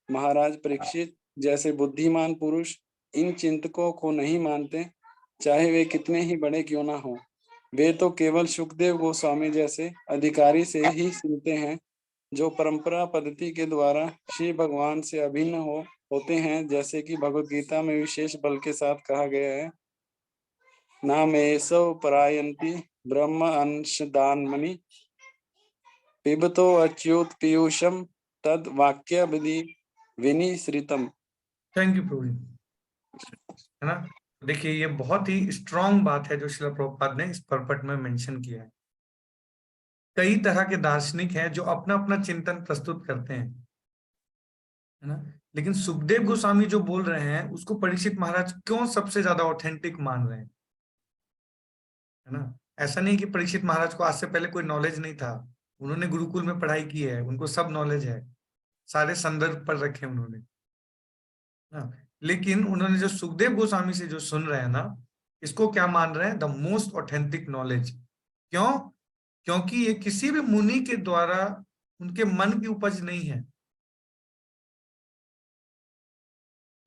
महाराज परीक्षित जैसे बुद्धिमान पुरुष इन चिंतकों को नहीं मानते, चाहे वे कितने ही बड़े क्यों ना हो। वे तो केवल सुखदेव गोस्वामी जैसे अधिकारी से ही सुनते हैं, जो परंपरा पद्धति के द्वारा श्री भगवान से अभिन्न होते हैं, जैसे कि भगवत गीता में विशेष बल के साथ कहा गया है, नामेसौ परायन्ति ब्रह्म अंशदान्मनि पिबतो अच्युत पीयूषम तद वाक्य विधि विनिश्रितम। थैंक यू प्रभु जी, है ना। देखिए ये बहुत ही स्ट्रॉन्ग बात है जो श्रील प्रभुपाद ने इस परपट में मेंशन किया है। कई तरह के दार्शनिक हैं जो अपना अपना चिंतन प्रस्तुत करते हैं, है ना, लेकिन सुखदेव गोस्वामी जो बोल रहे हैं उसको परीक्षित महाराज क्यों सबसे ज्यादा ऑथेंटिक मान रहे हैं, है ना। ऐसा नहीं कि परीक्षित महाराज को आज से पहले कोई नॉलेज नहीं था, उन्होंने गुरुकुल में पढ़ाई की है, उनको सब नॉलेज है, सारे संदर्भ पर रखे उन्होंने, ना। लेकिन उन्होंने जो सुखदेव गोस्वामी से जो सुन रहे हैं ना, इसको क्या मान रहे हैं? The most authentic knowledge. क्यों? क्योंकि ये किसी भी मुनि के द्वारा उनके मन की उपज नहीं है,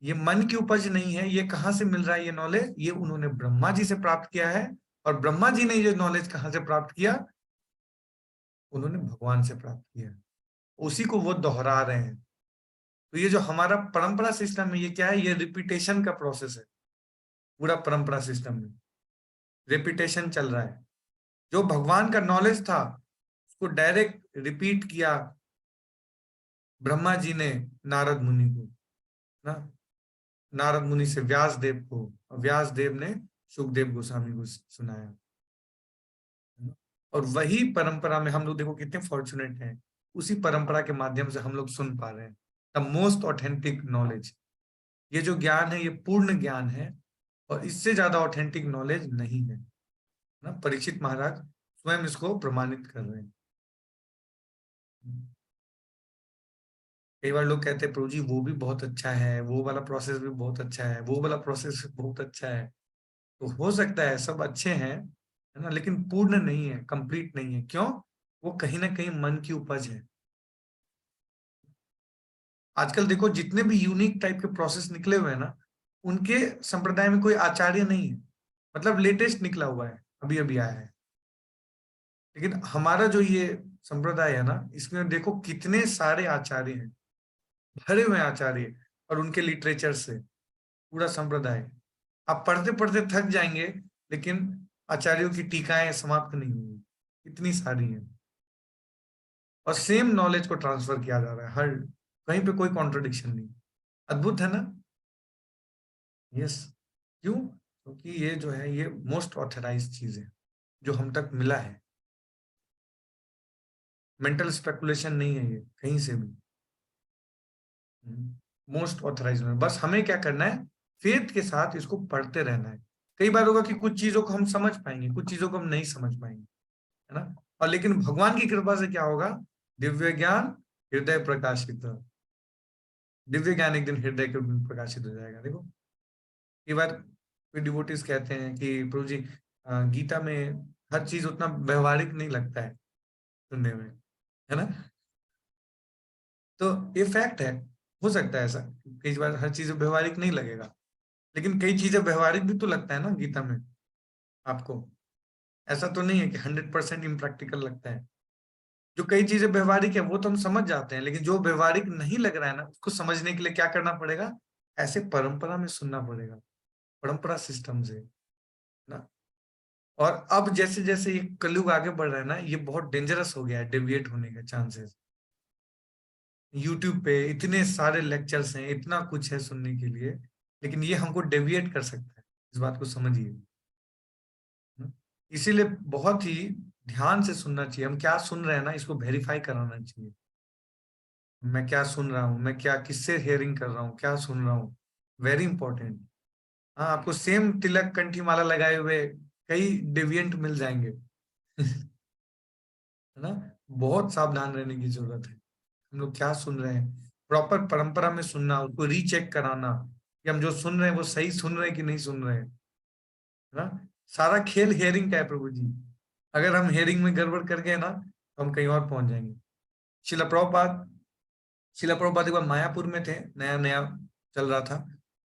ये मन की उपज नहीं है। ये कहाँ से मिल रहा है ये नॉलेज? ये उन्होंने ब्रह्मा जी से प्राप्त किया है। और ब्रह्मा जी ने ये नॉलेज कहाँ से प्राप्त किया? उन्होंने भगवान से प्राप्त किया। उसी को वो दोहरा रहे हैं। तो ये जो हमारा परंपरा सिस्टम है, ये क्या है? ये रिपीटेशन का प्रोसेस है। पूरा परंपरा सिस्टम में रिपीटेशन चल रहा है। जो भगवान का नॉलेज था उसको डायरेक्ट रिपीट किया ब्रह्मा जी ने नारद मुनि को, ना, नारद मुनि से व्यास देव को, और व्यास देव ने सुखदेव गोस्वामी को सुनाया। और वही परंपरा में हम लोग देखो कितने फॉर्चुनेट हैं, उसी परंपरा के माध्यम से हम लोग सुन पा रहे हैं द मोस्ट ऑथेंटिक नॉलेज। ये जो ज्ञान है ये पूर्ण ज्ञान है, और इससे ज्यादा ऑथेंटिक नॉलेज नहीं है ना। परीक्षित महाराज स्वयं इसको प्रमाणित कर रहे हैं। कई बार लोग कहते हैं प्रभु जी वो भी बहुत अच्छा है, वो वाला प्रोसेस भी बहुत अच्छा है, वो वाला प्रोसेस बहुत अच्छा है। तो हो सकता है सब अच्छे हैं, है ना, लेकिन पूर्ण नहीं है, कंप्लीट नहीं है। क्यों? वो कहीं ना कहीं मन की उपज है। आजकल देखो जितने भी यूनिक टाइप के प्रोसेस निकले हुए हैं ना, उनके संप्रदाय में कोई आचार्य नहीं है। मतलब लेटेस्ट निकला हुआ है, अभी अभी आया है। लेकिन हमारा जो ये संप्रदाय है ना, इसमें देखो कितने सारे आचार्य हैं, भरे हुए आचार्य, और उनके लिटरेचर से पूरा संप्रदाय। आप पढ़ते पढ़ते थक जाएंगे, लेकिन आचार्यों की टीकाएं समाप्त नहीं होंगी, इतनी सारी हैं। और सेम नॉलेज को ट्रांसफर किया जा रहा है, हर कहीं पे कोई कॉन्ट्रडिक्शन नहीं। अद्भुत है ना? यस। क्यों? क्योंकि ये जो है ये मोस्ट ऑथराइज्ड चीज है जो हम तक मिला है। मेंटल स्पेकुलेशन नहीं है ये कहीं से भी। मोस्ट ऑथराइज में बस हमें क्या करना है, फेथ के साथ इसको पढ़ते रहना है। कई बार होगा कि कुछ चीजों को हम समझ पाएंगे, कुछ चीजों को हम नहीं समझ पाएंगे, है ना। और लेकिन भगवान की कृपा से क्या होगा? दिव्य ज्ञान हृदय प्रकाशित। दिव्य ज्ञान एक दिन हृदय के प्रकाशित हो जाएगा। देखो कई बार कोई डिवोटीज कहते हैं कि प्रभु जी गीता में हर चीज उतना व्यवहारिक नहीं लगता है सुनने में, है ना। तो ये फैक्ट है, हो सकता है ऐसा, कई बार हर चीज व्यवहारिक नहीं लगेगा, लेकिन कई चीजें व्यवहारिक भी तो लगता है ना गीता में आपको। ऐसा तो नहीं है कि 100% इम्प्रैक्टिकल लगता है। जो कई चीजें व्यवहारिक है वो तो हम समझ जाते हैं, लेकिन जो व्यवहारिक नहीं लग रहा है ना, उसको समझने के लिए क्या करना पड़ेगा? ऐसे परंपरा में सुनना पड़ेगा, परंपरा सिस्टम से ना। और अब जैसे जैसे ये कलयुग आगे बढ़ रहा है ना, ये बहुत डेंजरस हो गया है, डेविएट होने के चांसेस। यूट्यूब पे इतने सारे लेक्चर्स हैं, इतना कुछ है सुनने के लिए, लेकिन ये हमको डेविएट कर सकता है, इस बात को समझिए। इसीलिए बहुत ही ध्यान से सुनना चाहिए। हम क्या सुन रहे हैं ना, इसको वेरीफाई कराना चाहिए। मैं क्या सुन रहा हूँ, मैं क्या किससे हियरिंग कर रहा हूँ, क्या सुन रहा हूँ, वेरी इंपॉर्टेंट। हाँ, आपको सेम तिलक कंठी माला लगाए हुए कई डेविएंट मिल जाएंगे है ना। बहुत सावधान रहने की जरूरत है। हम लोग क्या सुन रहे हैं, प्रॉपर परंपरा में सुनना, उसको रीचेक कराना कि हम जो सुन रहे हैं वो सही सुन रहे हैं कि नहीं सुन रहे हैं, है ना। सारा खेल हेयरिंग का है प्रभु जी। अगर हम हेयरिंग में गड़बड़ कर गए ना, तो हम कहीं और पहुंच जाएंगे। शिला प्रभुपाद एक बार मायापुर में थे, नया नया चल रहा था,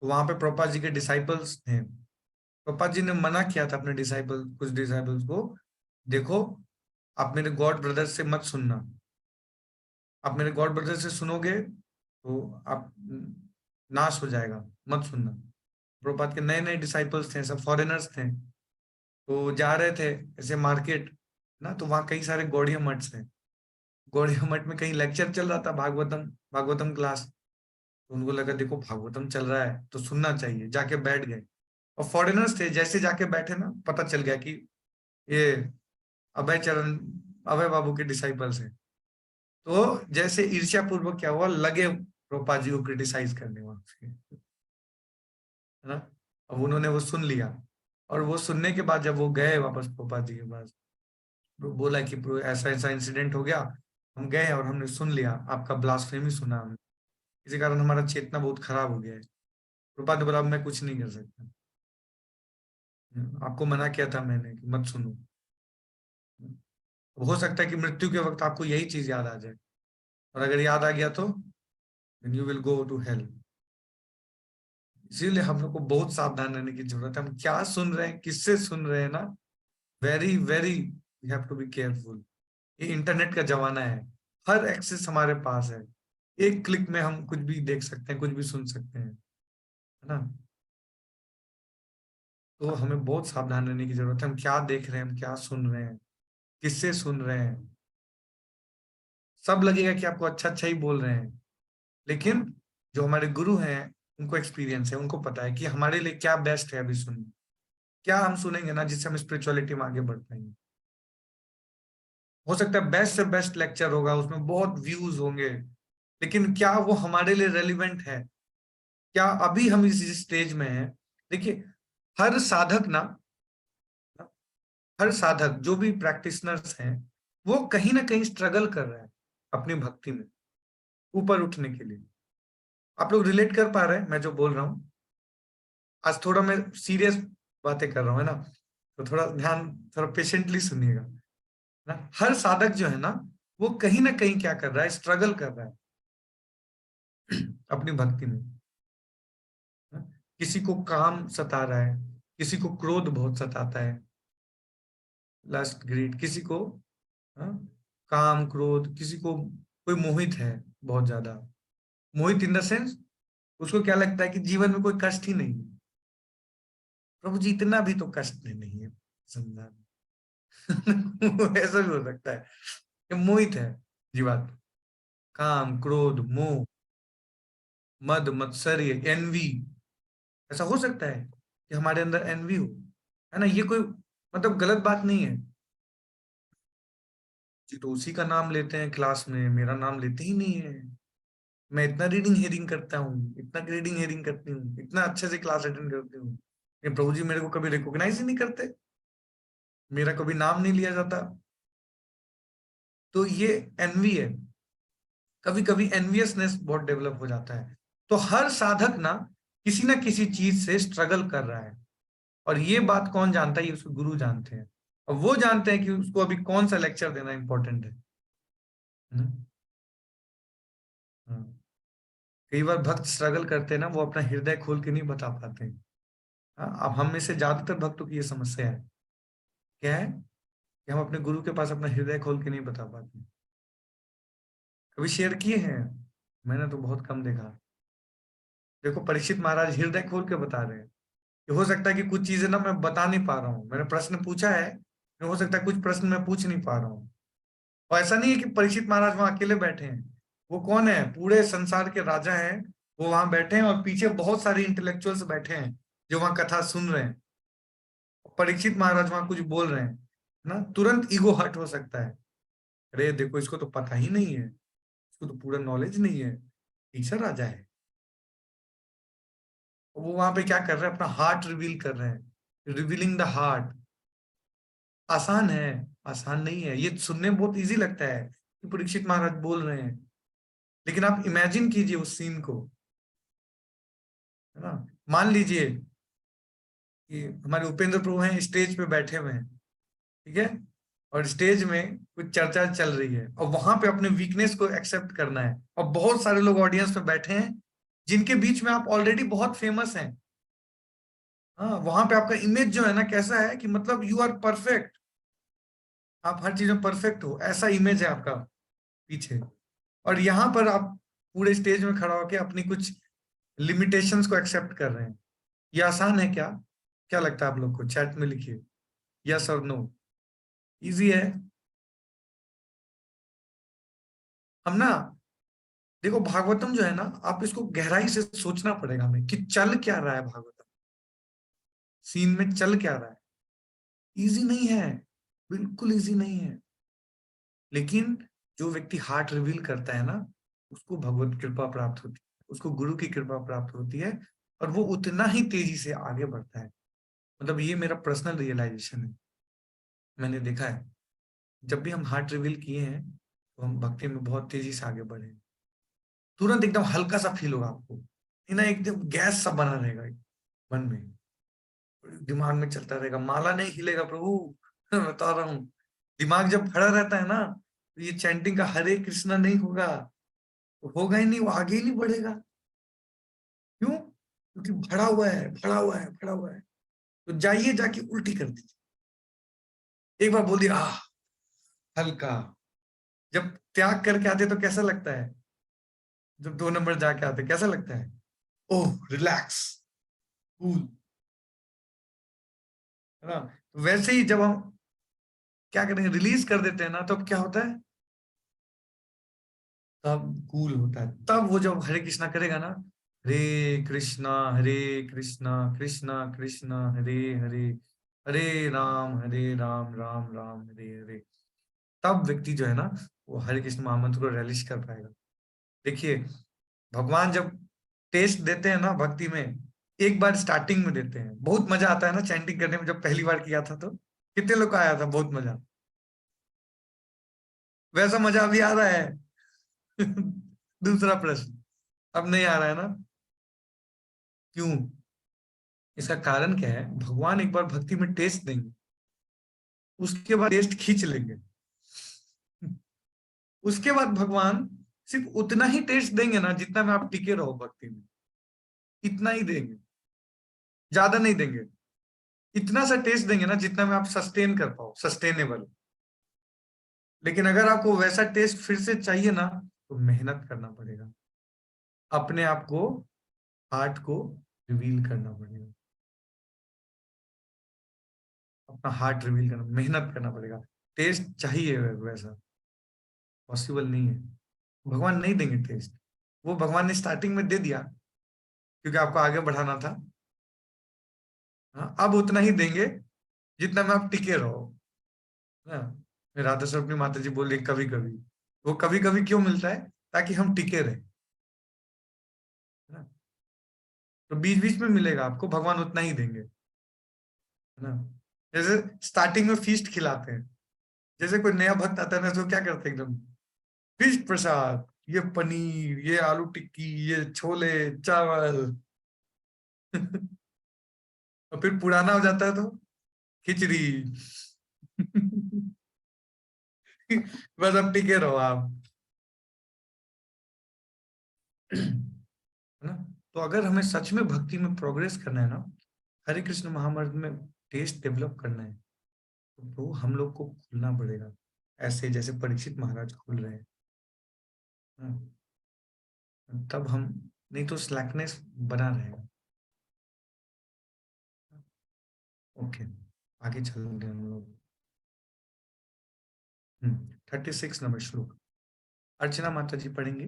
तो वहां पे प्रभुपाद जी के डिसाइपल्स थे। प्रभुपाद जी ने मना किया था अपने कुछ डिसाइपल्स को, देखो आप मेरे गॉड ब्रदर से मत सुनना, आप मेरे गॉड ब्रदर से सुनोगे तो आप नाश हो जाएगा, मत सुनना। प्रभुपाद के नए नए डिसाइपल्स थे, सब फॉरेनर्स थे, तो जा रहे थे ऐसे मार्केट ना, तो वहाँ कई सारे गौड़िया मठ हैं। गौड़िया मठ में कहीं लेक्चर चल रहा था, भागवतम भागवतम क्लास। तो उनको लगा देखो भागवतम चल रहा है तो सुनना चाहिए, जाके बैठ गए। और फॉरेनर्स थे, जैसे जाके बैठे ना, पता चल गया कि ये अभय बाबू के डिसाइपल्स हैं। तो जैसे ईर्ष्या पूर्वक क्या हुआ, लगे प्रभुपाद जी को क्रिटिसाइज करने वहां पे, है ना। अब उन्होंने वो सुन लिया, और वो सुनने के बाद जब वो गए वापस प्रभुपाद जी के पास, तो बोला कि ऐसा ऐसा इंसिडेंट हो गया, हम गए और हमने सुन लिया, आपका ब्लास्फेमी सुना हमने, इसी कारण हमारा चेतना बहुत खराब हो गया है। प्रभुपाद ने बोला अब मैं कुछ नहीं कर सकता, आपको मना किया था मैंने कि मत सुनो। हो सकता है कि मृत्यु के वक्त आपको यही चीज याद आ जाए, और अगर याद आ गया तो you will go to hell. इसीलिए हम लोग को बहुत सावधान रहने की जरूरत है। हम क्या सुन रहे हैं, किससे सुन रहे हैं ना, very very we have to be careful. ये इंटरनेट का जमाना है, हर एक्सेस हमारे पास है, एक क्लिक में हम कुछ भी देख सकते हैं, कुछ भी सुन सकते हैं, है ना। तो हमें बहुत सावधान रहने की जरूरत है। हम क्या देख रहे हैं, हम क्या सुन रहे हैं, किससे सुन रहे हैं। सब लगेगा कि आपको अच्छा अच्छा ही बोल रहे हैं, लेकिन जो हमारे गुरु हैं उनको एक्सपीरियंस है, उनको पता है कि हमारे लिए क्या बेस्ट है अभी सुनना, क्या हम सुनेंगे ना जिससे हम स्पिरिचुअलिटी में आगे बढ़ पाएंगे। हो सकता है बेस्ट से बेस्ट लेक्चर होगा, उसमें बहुत व्यूज होंगे, लेकिन क्या वो हमारे लिए रेलिवेंट है? क्या अभी हम इस स्टेज में हैं? देखिए, हर साधक ना, हर साधक जो भी प्रैक्टिशनर्स हैं, वो कहीं ना कहीं स्ट्रगल कर रहे हैं अपनी भक्ति में ऊपर उठने के लिए। आप लोग रिलेट कर पा रहे हैं मैं जो बोल रहा हूं? आज थोड़ा मैं सीरियस बातें कर रहा हूं, है ना, तो थोड़ा ध्यान, थोड़ा पेशेंटली सुनिएगा ना। हर साधक जो है ना, वो कहीं ना कहीं क्या कर रहा है, स्ट्रगल कर रहा है अपनी भक्ति में। किसी को काम सता रहा है, किसी को क्रोध बहुत सताता है, लस्ट ग्रीड, किसी को हाँ, काम क्रोध, किसी को कोई मोहित है बहुत ज्यादा। मोहित इन द सेंस, उसको क्या लगता है कि जीवन में कोई कष्ट ही नहीं है। प्रभु जी इतना भी तो कष्ट नहीं है संसार में। ऐसा भी हो सकता है कि मोहित है जीवात्मा, काम क्रोध मोह मद मत्सर्य एनवी। ऐसा हो सकता है कि हमारे अंदर एनवी हो, है ना। ये कोई मतलब गलत बात नहीं है जी, तो उसी का नाम लेते हैं क्लास में, मेरा नाम लेते ही नहीं है। मैं इतना रीडिंग हेयरिंग करता हूँ, इतना रीडिंग हेयरिंग करती हूँ, इतना अच्छे से क्लास अटेंड करती हूँ, लेकिन प्रभु जी मेरे को कभी रिकॉग्नाइज ही नहीं करते, मेरा कभी नाम नहीं लिया जाता। तो ये एनवी है, कभी कभी एनवियसनेस बहुत डेवलप हो जाता है। तो हर साधक ना किसी चीज से स्ट्रगल कर रहा है, और ये बात कौन जानता है? ये उसके गुरु जानते हैं, और वो जानते हैं कि उसको अभी कौन सा लेक्चर देना इंपॉर्टेंट है ना? हाँ। कई बार भक्त स्ट्रगल करते हैं ना, वो अपना हृदय खोल के नहीं बता पाते हैं। हाँ, अब हम में से ज्यादातर भक्तों की ये समस्या है, क्या है कि हम अपने गुरु के पास अपना हृदय खोल के नहीं बता पाते। कभी शेयर किए हैं? मैंने तो बहुत कम देखा। देखो, परीक्षित महाराज हृदय खोल के बता रहे हैं कि हो सकता है कि कुछ चीजें ना मैं बता नहीं पा रहा हूँ, मैंने प्रश्न पूछा है, लेकिन हो सकता है कुछ प्रश्न मैं पूछ नहीं पा रहा हूँ। और ऐसा नहीं है कि परीक्षित महाराज वहां अकेले बैठे हैं, वो कौन है, पूरे संसार के राजा हैं, वो वहां बैठे हैं, और पीछे बहुत सारे इंटेलेक्चुअल्स बैठे हैं जो वहां कथा सुन रहे हैं। परीक्षित महाराज वहां कुछ बोल रहे हैं ना, तुरंत ईगो हर्ट हो सकता है। अरे देखो, इसको तो पता ही नहीं है, इसको तो पूरा नॉलेज नहीं है, टीचर राजा है। वो वहां पे क्या कर रहे हैं, अपना हार्ट रिवील कर रहे हैं, रिवीलिंग द हार्ट। आसान है? आसान नहीं है। ये सुनने में बहुत इजी लगता है कि परीक्षित महाराज बोल रहे हैं, लेकिन आप इमेजिन कीजिए उस सीन को, है ना। मान लीजिए कि हमारे उपेंद्र प्रभु हैं, स्टेज पे बैठे हुए हैं, ठीक है, और स्टेज में कुछ चर्चा चल रही है, और वहां पे अपने वीकनेस को एक्सेप्ट करना है, और बहुत सारे लोग ऑडियंस में बैठे हैं जिनके बीच में आप ऑलरेडी बहुत फेमस हैं। हाँ, वहां पे आपका इमेज जो है ना, कैसा है कि मतलब यू आर परफेक्ट, आप हर चीज में परफेक्ट हो, ऐसा इमेज है आपका पीछे। और यहाँ पर आप पूरे स्टेज में खड़ा होकर अपनी कुछ लिमिटेशंस को एक्सेप्ट कर रहे हैं। ये आसान है क्या? क्या लगता है आप लोग को? चैट में लिखिए यस और नो। इजी है? हम ना, देखो भागवतम जो है ना, आप इसको गहराई से सोचना पड़ेगा हमें कि चल क्या रहा है भागवतम, सीन में चल क्या रहा है। इजी नहीं है, बिल्कुल इजी नहीं है, लेकिन जो व्यक्ति हार्ट रिवील करता है ना, उसको भगवत कृपा प्राप्त होती है, उसको गुरु की कृपा प्राप्त होती है, और वो उतना ही तेजी से आगे बढ़ता है। मतलब ये मेरा पर्सनल रियलाइजेशन है, मैंने देखा है जब भी हम हार्ट रिवील किए हैं तो हम भक्ति में बहुत तेजी से आगे बढ़े। तुरंत एकदम हल्का सा फील होगा आपको, ना एकदम गैस सा बना रहेगा मन में, दिमाग में चलता रहेगा, माला नहीं हिलेगा प्रभु। मैं बता रहा हूँ, दिमाग जब खड़ा रहता है ना, तो ये चैंटिंग का हरे कृष्णा नहीं होगा, होगा ही नहीं, वो आगे ही नहीं बढ़ेगा। क्यों? क्योंकि भरा हुआ है, भरा हुआ है, भरा हुआ है। तो जाइए, जाके उल्टी कर दीजिए। एक बार बोल दिया, हल्का। जब त्याग करके आते तो कैसा लगता है? जब 2 नंबर जाके आते कैसा लगता है? ओह, रिलैक्स, कूल, है ना? तो वैसे ही जब हम क्या करेंगे, रिलीज कर देते हैं ना, तो क्या होता है? तब कूल होता है। तब वो जब हरे कृष्णा करेगा ना, हरे कृष्णा कृष्णा कृष्णा हरे हरे, हरे राम राम राम हरे हरे, तब व्यक्ति जो है ना, वो हरे कृष्ण महामंत्र को रिलीज कर पाएगा। देखिए, भगवान जब टेस्ट देते हैं ना भक्ति में, एक बार स्टार्टिंग में देते हैं, बहुत मजा आता है ना चैंटिंग करने में। जब पहली बार किया था तो कितने लोग को आया था? बहुत मजा। वैसा मजा अभी आ रहा है? दूसरा प्रश्न, अब नहीं आ रहा है ना? क्यों? इसका कारण क्या है? भगवान एक बार भक्ति में टेस्ट देंगे, उसके बाद टेस्ट खींच लेंगे। उसके बाद भगवान सिर्फ उतना ही टेस्ट देंगे ना जितना में आप टिके रहो भक्ति में, इतना ही देंगे, ज्यादा नहीं देंगे। इतना सा टेस्ट देंगे ना जितना में आप सस्टेन कर पाओ, सस्टेनेबल। लेकिन अगर आपको वैसा टेस्ट फिर से चाहिए ना, तो मेहनत करना पड़ेगा, अपने आप को, हार्ट को रिवील करना पड़ेगा, अपना हार्ट रिवील करना, मेहनत करना पड़ेगा। टेस्ट चाहिए वैसा, पॉसिबल नहीं है। भगवान नहीं देंगे टेस्ट। वो भगवान ने स्टार्टिंग में दे दिया क्योंकि आपको आगे बढ़ाना था। हाँ, अब उतना ही देंगे जितना में आप टिके रहो। हाँ, राधा स्वरूपनी माता जी बोल रही कभी कभी। वो कभी कभी क्यों मिलता है? ताकि हम टिके रहे। हाँ, तो बीच बीच में मिलेगा आपको, भगवान उतना ही देंगे, है ना? जैसे स्टार्टिंग में फीस्ट खिलाते हैं, जैसे कोई नया भक्त आता है ना, तो क्या करते हैं? एकदम फीस्ट प्रसाद, ये पनीर, ये आलू टिक्की, ये छोले चावल। और फिर पुराना हो जाता है तो खिचड़ी। बस अब टिके रहो आप, है ना? तो अगर हमें सच में भक्ति में प्रोग्रेस करना है ना, हरे कृष्ण महामंत्र में टेस्ट डेवलप करना है, तो हम लोग को खुलना पड़ेगा, ऐसे जैसे परीक्षित महाराज खुल रहे हैं। हाँ, तब हम, नहीं तो स्लैकनेस बना रहेगा। ओके, आगे चल रहे हैं हम लोग। 36 नंबर श्लोक अर्चना माता जी पढ़ेंगे।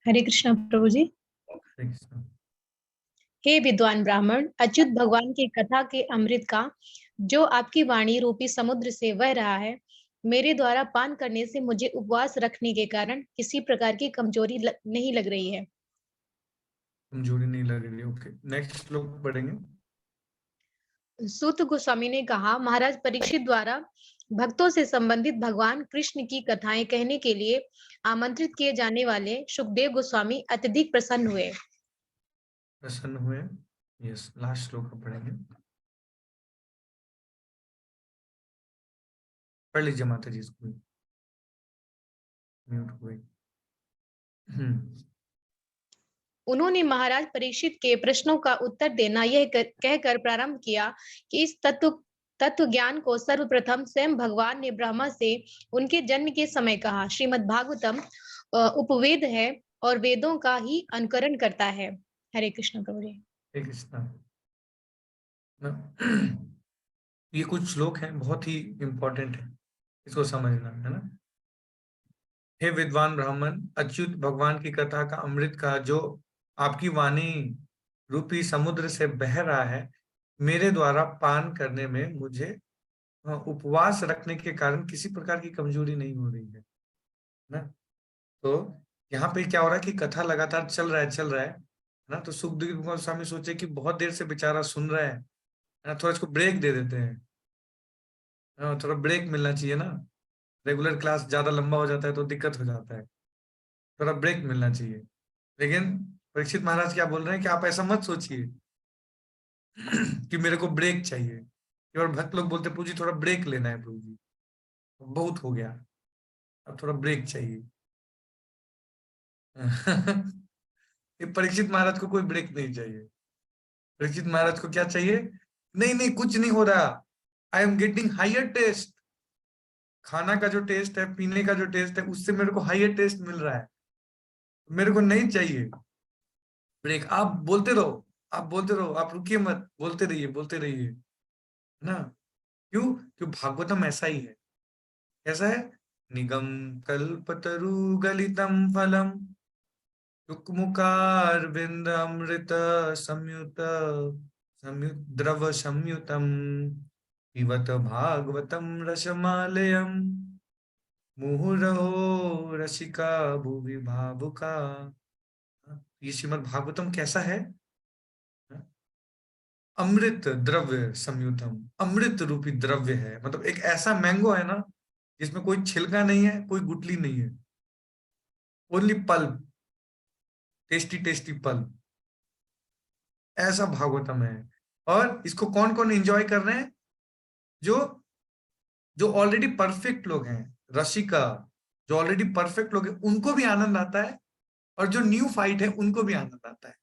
हरे कृष्णा प्रभु जी। हरे कृष्ण। हे विद्वान ब्राह्मण, अच्युत भगवान की कथा के अमृत का जो आपकी वाणी रूपी समुद्र से बह रहा है, मेरे द्वारा पान करने से मुझे उपवास रखने के कारण किसी प्रकार की कमजोरी नहीं लग रही है। कमजोरी नहीं लग रही। ओके, नेक्स्ट श्लोक पढ़ेंगे। सूत गोस्वामी ने कहा, महाराज परीक्षित द्वारा भक्तों से संबंधित भगवान कृष्ण की कथाएं कहने के लिए आमंत्रित किए जाने वाले सुखदेव गोस्वामी अत्यधिक प्रसन्न हुए। प्रसन्न हुए। यस, लास्ट श्लोक पढ़ेंगे। पढ़ लीजिए माता जी इसको, म्यूट हुए। उन्होंने महाराज परीक्षित के प्रश्नों का उत्तर देना यह कहकर प्रारंभ किया कि इस तत्व ज्ञान को सर्वप्रथम स्वयं भगवान ने ब्रह्मा से उनके जन्म के समय कहा। श्रीमद् भागवतम उपवेद है और वेदों का ही अनुकरण करता है। हरे कृष्ण प्रभु जी। हरे कृष्णा। ये कुछ श्लोक हैं, बहुत ही इंपॉर्टेंट है, इसको समझना, है ना? हे विद्वान ब्राह्मण, अच्युत भगवान की कथा का अमृत का जो आपकी वाणी रूपी समुद्र से बह रहा है, मेरे द्वारा पान करने में मुझे उपवास रखने के कारण किसी प्रकार की कमजोरी नहीं हो रही है ना? तो यहाँ पे क्या हो रहा है कि कथा लगातार चल रहा है ना? तो सुखदेव गोस्वामी सोचे कि बहुत देर से बेचारा सुन रहा है ना, थोड़ा इसको ब्रेक दे देते हैं। थोड़ा ब्रेक मिलना चाहिए ना, रेगुलर क्लास ज्यादा लंबा हो जाता है तो दिक्कत हो जाता है, थोड़ा ब्रेक मिलना चाहिए। लेकिन परीक्षित महाराज क्या बोल रहे हैं कि आप ऐसा मत सोचिए कि मेरे को ब्रेक चाहिए। और भक्त लोग बोलते प्रभु जी थोड़ा ब्रेक लेना है, प्रभु जी बहुत हो गया, अब थोड़ा ब्रेक चाहिए। परीक्षित महाराज को कोई ब्रेक नहीं चाहिए। परीक्षित महाराज को क्या चाहिए? नहीं नहीं कुछ नहीं हो रहा, I am getting higher taste. खाना का जो टेस्ट है, पीने का जो टेस्ट है, उससे मेरे को हायर टेस्ट मिल रहा है, मेरे को नहीं चाहिए ब्रेक। आप बोलते रहो, आप बोलते रहो, आप रुकिए मत, बोलते रहिए, बोलते रहिए, है ना। क्यों? क्यों भागवतम ऐसा ही है। कैसा है? निगम कल्पतरु गलितम फलम युक्मुकार बिंद अमृत संयुत संयुत द्रव संयुतम पिबत भागवतम रसमालयम मुहुरहो रसिका भुवि भावुका। ये श्रीमद् भागवतम कैसा है? अमृत द्रव्य संयुतम, अमृत रूपी द्रव्य है। मतलब एक ऐसा मैंगो है ना जिसमें कोई छिलका नहीं है, कोई गुठली नहीं है, only pulp, tasty tasty pulp. ऐसा भागवतम है। और इसको कौन कौन एंजॉय कर रहे हैं? जो जो ऑलरेडी परफेक्ट लोग हैं, रसिका, जो ऑलरेडी परफेक्ट लोग हैं, उनको भी आनंद आता है, और जो न्यू फाइट है उनको भी आनंद आता है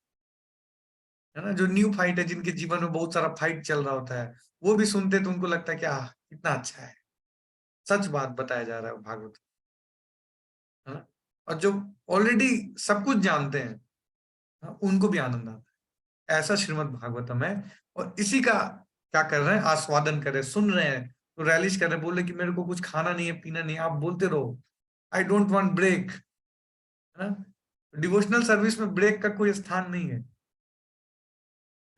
ना। जो न्यू फाइट है, जिनके जीवन में बहुत सारा फाइट चल रहा होता है, वो भी सुनते तो उनको लगता है कि कितना अच्छा है, सच बात बताया जा रहा है भागवत, है ना। और जो ऑलरेडी सब कुछ जानते हैं, उनको भी आनंद आता है। ऐसा श्रीमद् भागवतम है। और इसी का क्या कर रहे हैं? आस्वादन कर रहे हैं, सुन रहे हैं, तो रैलिश कर रहे हैं, बोल रहे कि मेरे को कुछ खाना नहीं है, पीना नहीं है, आप बोलते रहो, आई डोंट वांट ब्रेक, है ना। डिवोशनल सर्विस में ब्रेक का कोई स्थान नहीं है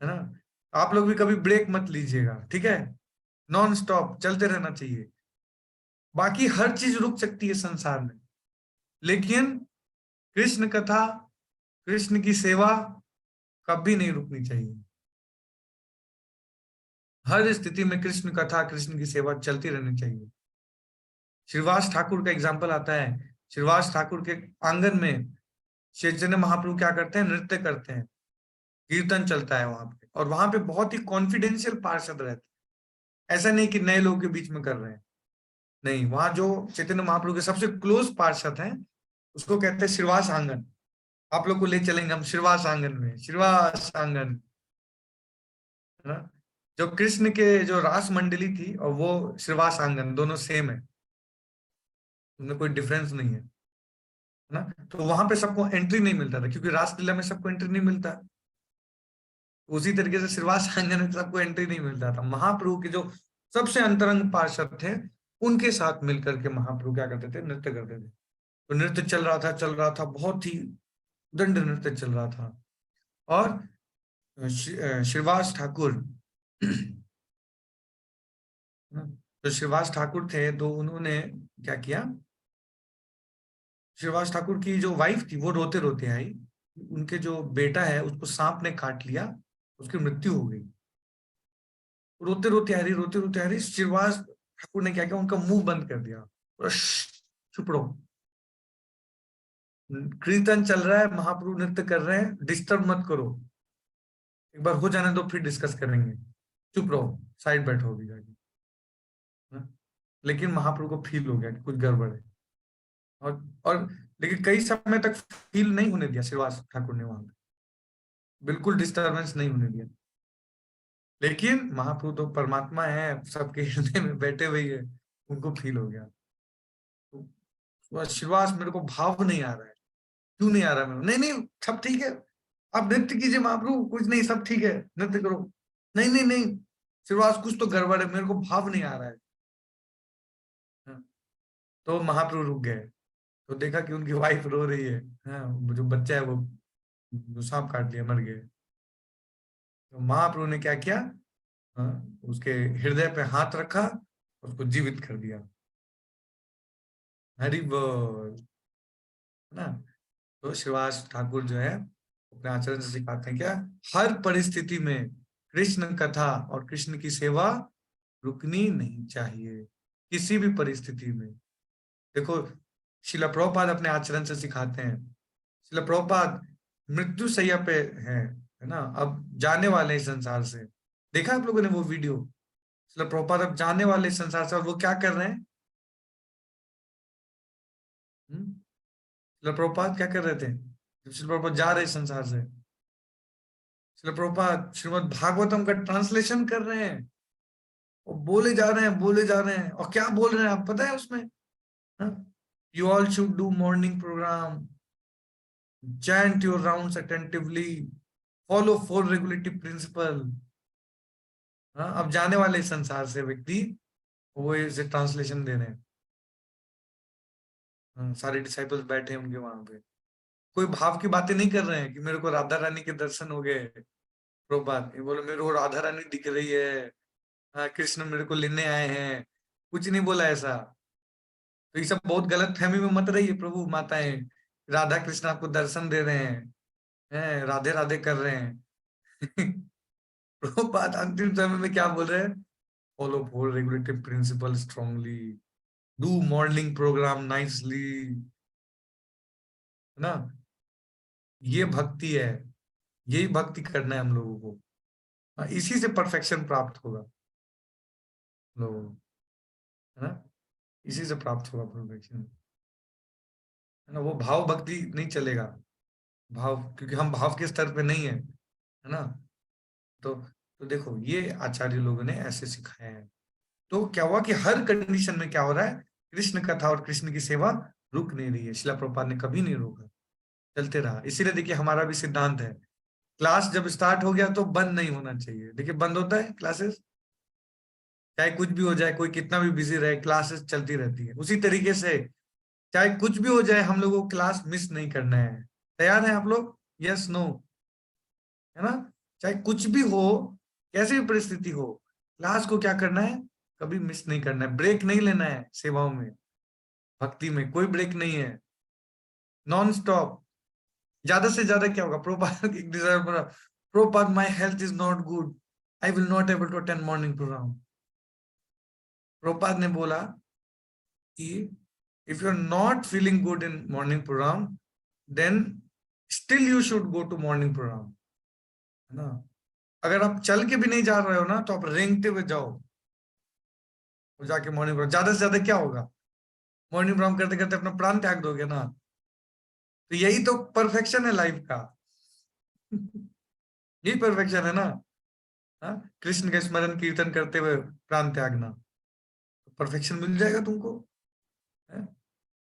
ना। आप लोग भी कभी ब्रेक मत लीजिएगा, ठीक है। नॉन स्टॉप चलते रहना चाहिए। बाकी हर चीज रुक सकती है संसार में, लेकिन कृष्ण कथा, कृष्ण की सेवा कभी नहीं रुकनी चाहिए। हर स्थिति में कृष्ण कथा, कृष्ण की सेवा चलती रहनी चाहिए। श्रीवास ठाकुर का एग्जाम्पल आता है। श्रीवास ठाकुर के आंगन में चैतन्य महाप्रभु क्या करते हैं? नृत्य करते हैं, कीर्तन चलता है वहां पे, और वहां पे बहुत ही कॉन्फिडेंशियल पार्षद रहते हैं। ऐसा नहीं कि नए लोगों के बीच में कर रहे हैं, नहीं, वहां जो चैतन्य महाप्रभु के सबसे क्लोज पार्षद हैं, उसको कहते हैं श्रीवास आंगन। आप लोग को ले चलेंगे हम श्रीवास आंगन में, श्रीवास आंगन, है ना। जो कृष्ण के जो रास मंडली थी और वो श्रीवास आंगन, दोनों सेम है, उनमें कोई डिफरेंस नहीं है ना। तो वहां पे सबको एंट्री नहीं मिलता था, क्योंकि रासलीला में सबको एंट्री नहीं मिलता। उसी तरीके से श्रीवास आंगन में सबको एंट्री नहीं मिलता था। महाप्रभु के जो सबसे अंतरंग पार्षद थे, उनके साथ मिलकर के महाप्रभु क्या करते थे? नृत्य करते थे। तो नृत्य चल रहा था, बहुत ही दंड नृत्य चल रहा था। और श्रीवास ठाकुर तो श्रीवास ठाकुर थे, तो उन्होंने क्या किया? श्रीवास ठाकुर की जो वाइफ थी वो रोते रोते आई, उनके जो बेटा है उसको सांप ने काट लिया, उसकी मृत्यु हो गई। रोते रोते आ रही। श्रीवास ठाकुर ने क्या किया? उनका मुंह बंद कर दिया, चुप रहो, कीर्तन चल रहा है, महाप्रभु नृत्य कर रहे हैं, डिस्टर्ब मत करो, एक बार हो जाने दो फिर डिस्कस करेंगे, चुप रहो, साइड बैठो भी जाके। लेकिन महाप्रभु को फील हो गया कि कुछ गड़बड़ है, और लेकिन कई समय तक फील नहीं होने दिया श्रीवास ठाकुर ने वहां पे, बिल्कुल डिस्टर्बेंस नहीं होने दिया। लेकिन महाप्रभु तो परमात्मा है, सबके हृदय में बैठे हुए है, उनको फील हो गया। तो श्रीवास, मेरे को भाव नहीं आ रहा है, क्यों नहीं आ रहा है? नहीं सब ठीक है, आप नृत्य कीजिए महाप्रभु, कुछ नहीं, सब ठीक है, नृत्य करो। नहीं श्रीवास, कुछ तो गड़बड़ है, मेरे को भाव नहीं आ रहा है। तो महाप्रभु रुक गए, तो देखा कि उनकी वाइफ रो रही है, जो बच्चा है वो सांप काट लिया, मर गए। तो महाप्रभु ने क्या किया? उसके हृदय पे हाथ रखा, उसको जीवित कर दिया। हरि बोल, ना। तो श्रीवास ठाकुर जो है अपने आचरण से सिखाते हैं क्या? हर परिस्थिति में कृष्ण कथा और कृष्ण की सेवा रुकनी नहीं चाहिए, किसी भी परिस्थिति में। देखो, शिला प्रभुपाद अपने आचरण से सिखाते हैं। शिला प्रभुपाद मृत्यु सैया पे है ना, अब जाने वाले इस संसार से। देखा आप लोगों ने वो वीडियो? शिला प्रभुपाद अब जाने वाले इस संसार से, और वो क्या कर रहे हैं? शिला प्रभुपाद क्या कर रहे थे? जब श्रील प्रभुपाद जा रहे संसार से, श्रील प्रभुपाद श्रीमद् भागवतम का ट्रांसलेशन कर रहे हैं, और बोले जा रहे हैं, और क्या बोल रहे हैं आप पता है उसमें? You all should do morning program, chant your rounds attentively, follow 4 regulative principle। अब जाने वाले संसार से व्यक्ति वो इसे ट्रांसलेशन दे रहे हैं। सारे डिसाइपल्स बैठे हैं उनके वहां पे, कोई भाव की बातें नहीं कर रहे हैं कि मेरे को राधा रानी के दर्शन हो गए। प्रभुपाद ये बोले मेरे को राधा रानी दिख रही है, कृष्ण मेरे को लेने आए हैं, कुछ नहीं बोला ऐसा। तो ये सब बहुत गलत फहमी में मत रहिए प्रभु माताएं, राधा कृष्ण आपको दर्शन दे रहे हैं, राधे राधे कर रहे हैं। प्रभुपाद अंतिम समय में क्या बोल रहे हैं? Follow 4 regulative principle strongly, do morning programme nicely, है ना? ये भक्ति है, यही भक्ति करना है हम लोगों को। इसी से परफेक्शन प्राप्त होगा लोगों को, है ना? इसी से प्राप्त होगा परफेक्शन, है ना? वो भाव भक्ति नहीं चलेगा, भाव, क्योंकि हम भाव के स्तर पे नहीं है ना? तो देखो ये आचार्य लोगों ने ऐसे सिखाया है। तो क्या हुआ कि हर कंडीशन में क्या हो रहा है? कृष्ण कथा और कृष्ण की सेवा रुक नहीं रही है। श्रील प्रभुपाद ने कभी नहीं रोका, चलते रहा। इसीलिए देखिए हमारा भी सिद्धांत है, क्लास जब स्टार्ट हो गया तो बंद नहीं होना चाहिए। देखिए बंद होता है क्लासेस, चाहे कुछ भी हो जाए, कोई कितना भी बिजी रहे, क्लासेस चलती रहती है। उसी तरीके से चाहे कुछ भी हो जाए, हम लोगों को क्लास मिस नहीं करना है। तैयार हैं आप लोग? यस नो, है ना? चाहे कुछ भी हो, कैसी भी परिस्थिति हो, क्लास को क्या करना है? कभी मिस नहीं करना है, ब्रेक नहीं लेना है। सेवाओं में, भक्ति में कोई ब्रेक नहीं है, नॉन स्टॉप। ज्यादा से ज्यादा क्या होगा? प्रभुपाद एक डिजायर बोला, Prabhupada my health is not good, I will not able to attend morning programme. Prabhupada ने बोला कि if you are not feeling good in morning programme, then still you should go to morning programme, है ना? अगर आप चल के भी नहीं जा रहे हो ना, तो आप रेंगते हुए जाओ, जाके मॉर्निंग प्रोग्राम। ज्यादा से ज्यादा क्या होगा? मॉर्निंग प्रोग्राम करते करते अपना प्राण त्याग दोगे ना। तो यही तो परफेक्शन है लाइफ का। यही परफेक्शन है ना। कृष्ण का स्मरण कीर्तन करते हुए प्राण त्यागना, परफेक्शन मिल जाएगा तुमको।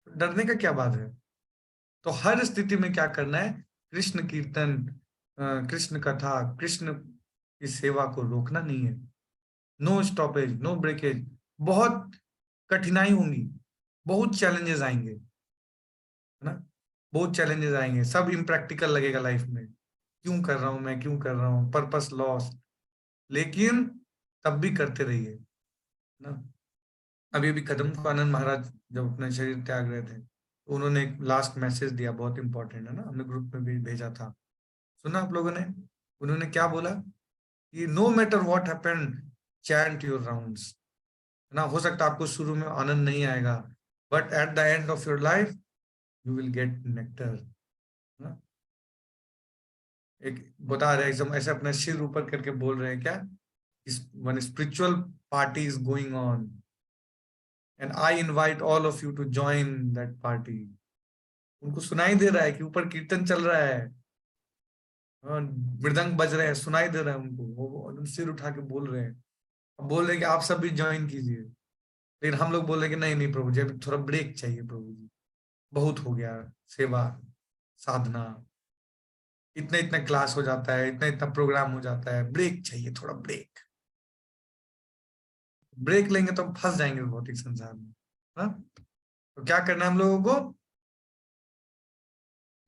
डरने का क्या बात है? तो हर स्थिति में क्या करना है? कृष्ण कीर्तन, कृष्ण कथा, कृष्ण की सेवा को रोकना नहीं है। No stoppage, no breakage. बहुत कठिनाई होंगी, बहुत चैलेंजेस आएंगे, है ना? बहुत चैलेंजेस आएंगे, सब इम्प्रैक्टिकल लगेगा लाइफ में। क्यों कर रहा हूं मैं, क्यों कर रहा हूं, पर्पस लॉस। लेकिन तब भी करते रहिए ना। अभी अभी कदम आनंद महाराज जब अपने शरीर त्याग रहे थे, तो उन्होंने एक लास्ट मैसेज दिया, बहुत इंपॉर्टेंट है ना, हमने ग्रुप में भी भेजा था, सुना आप लोगों ने? उन्होंने क्या बोला कि no matter what happened, chant your rounds, है ना? हो सकता है आपको शुरू में आनंद नहीं आएगा, but at the end of your life you will get nectar. एक बता रहे एकदम ऐसे अपना सिर ऊपर करके बोल रहे हैं क्या, one spiritual party is going on and I invite all of you to join that party. उनको सुनाई दे रहा है कि ऊपर कीर्तन चल रहा है, मृदंग बज रहे हैं, सुनाई दे रहा है उनको, वो सिर उठा के बोल रहे हैं, बोल रहे हैं कि आप सब भी ज्वाइन कीजिए। लेकिन हम लोग बोल रहे हैं कि नहीं नहीं प्रभु जी, अभी थोड़ा ब्रेक चाहिए प्रभु जी, बहुत हो गया सेवा साधना, इतना इतना क्लास हो जाता है, इतना इतना प्रोग्राम हो जाता है, ब्रेक चाहिए, थोड़ा ब्रेक। ब्रेक लेंगे तो हम फंस जाएंगे भौतिक संसार में। तो क्या करना है हम लोगों को?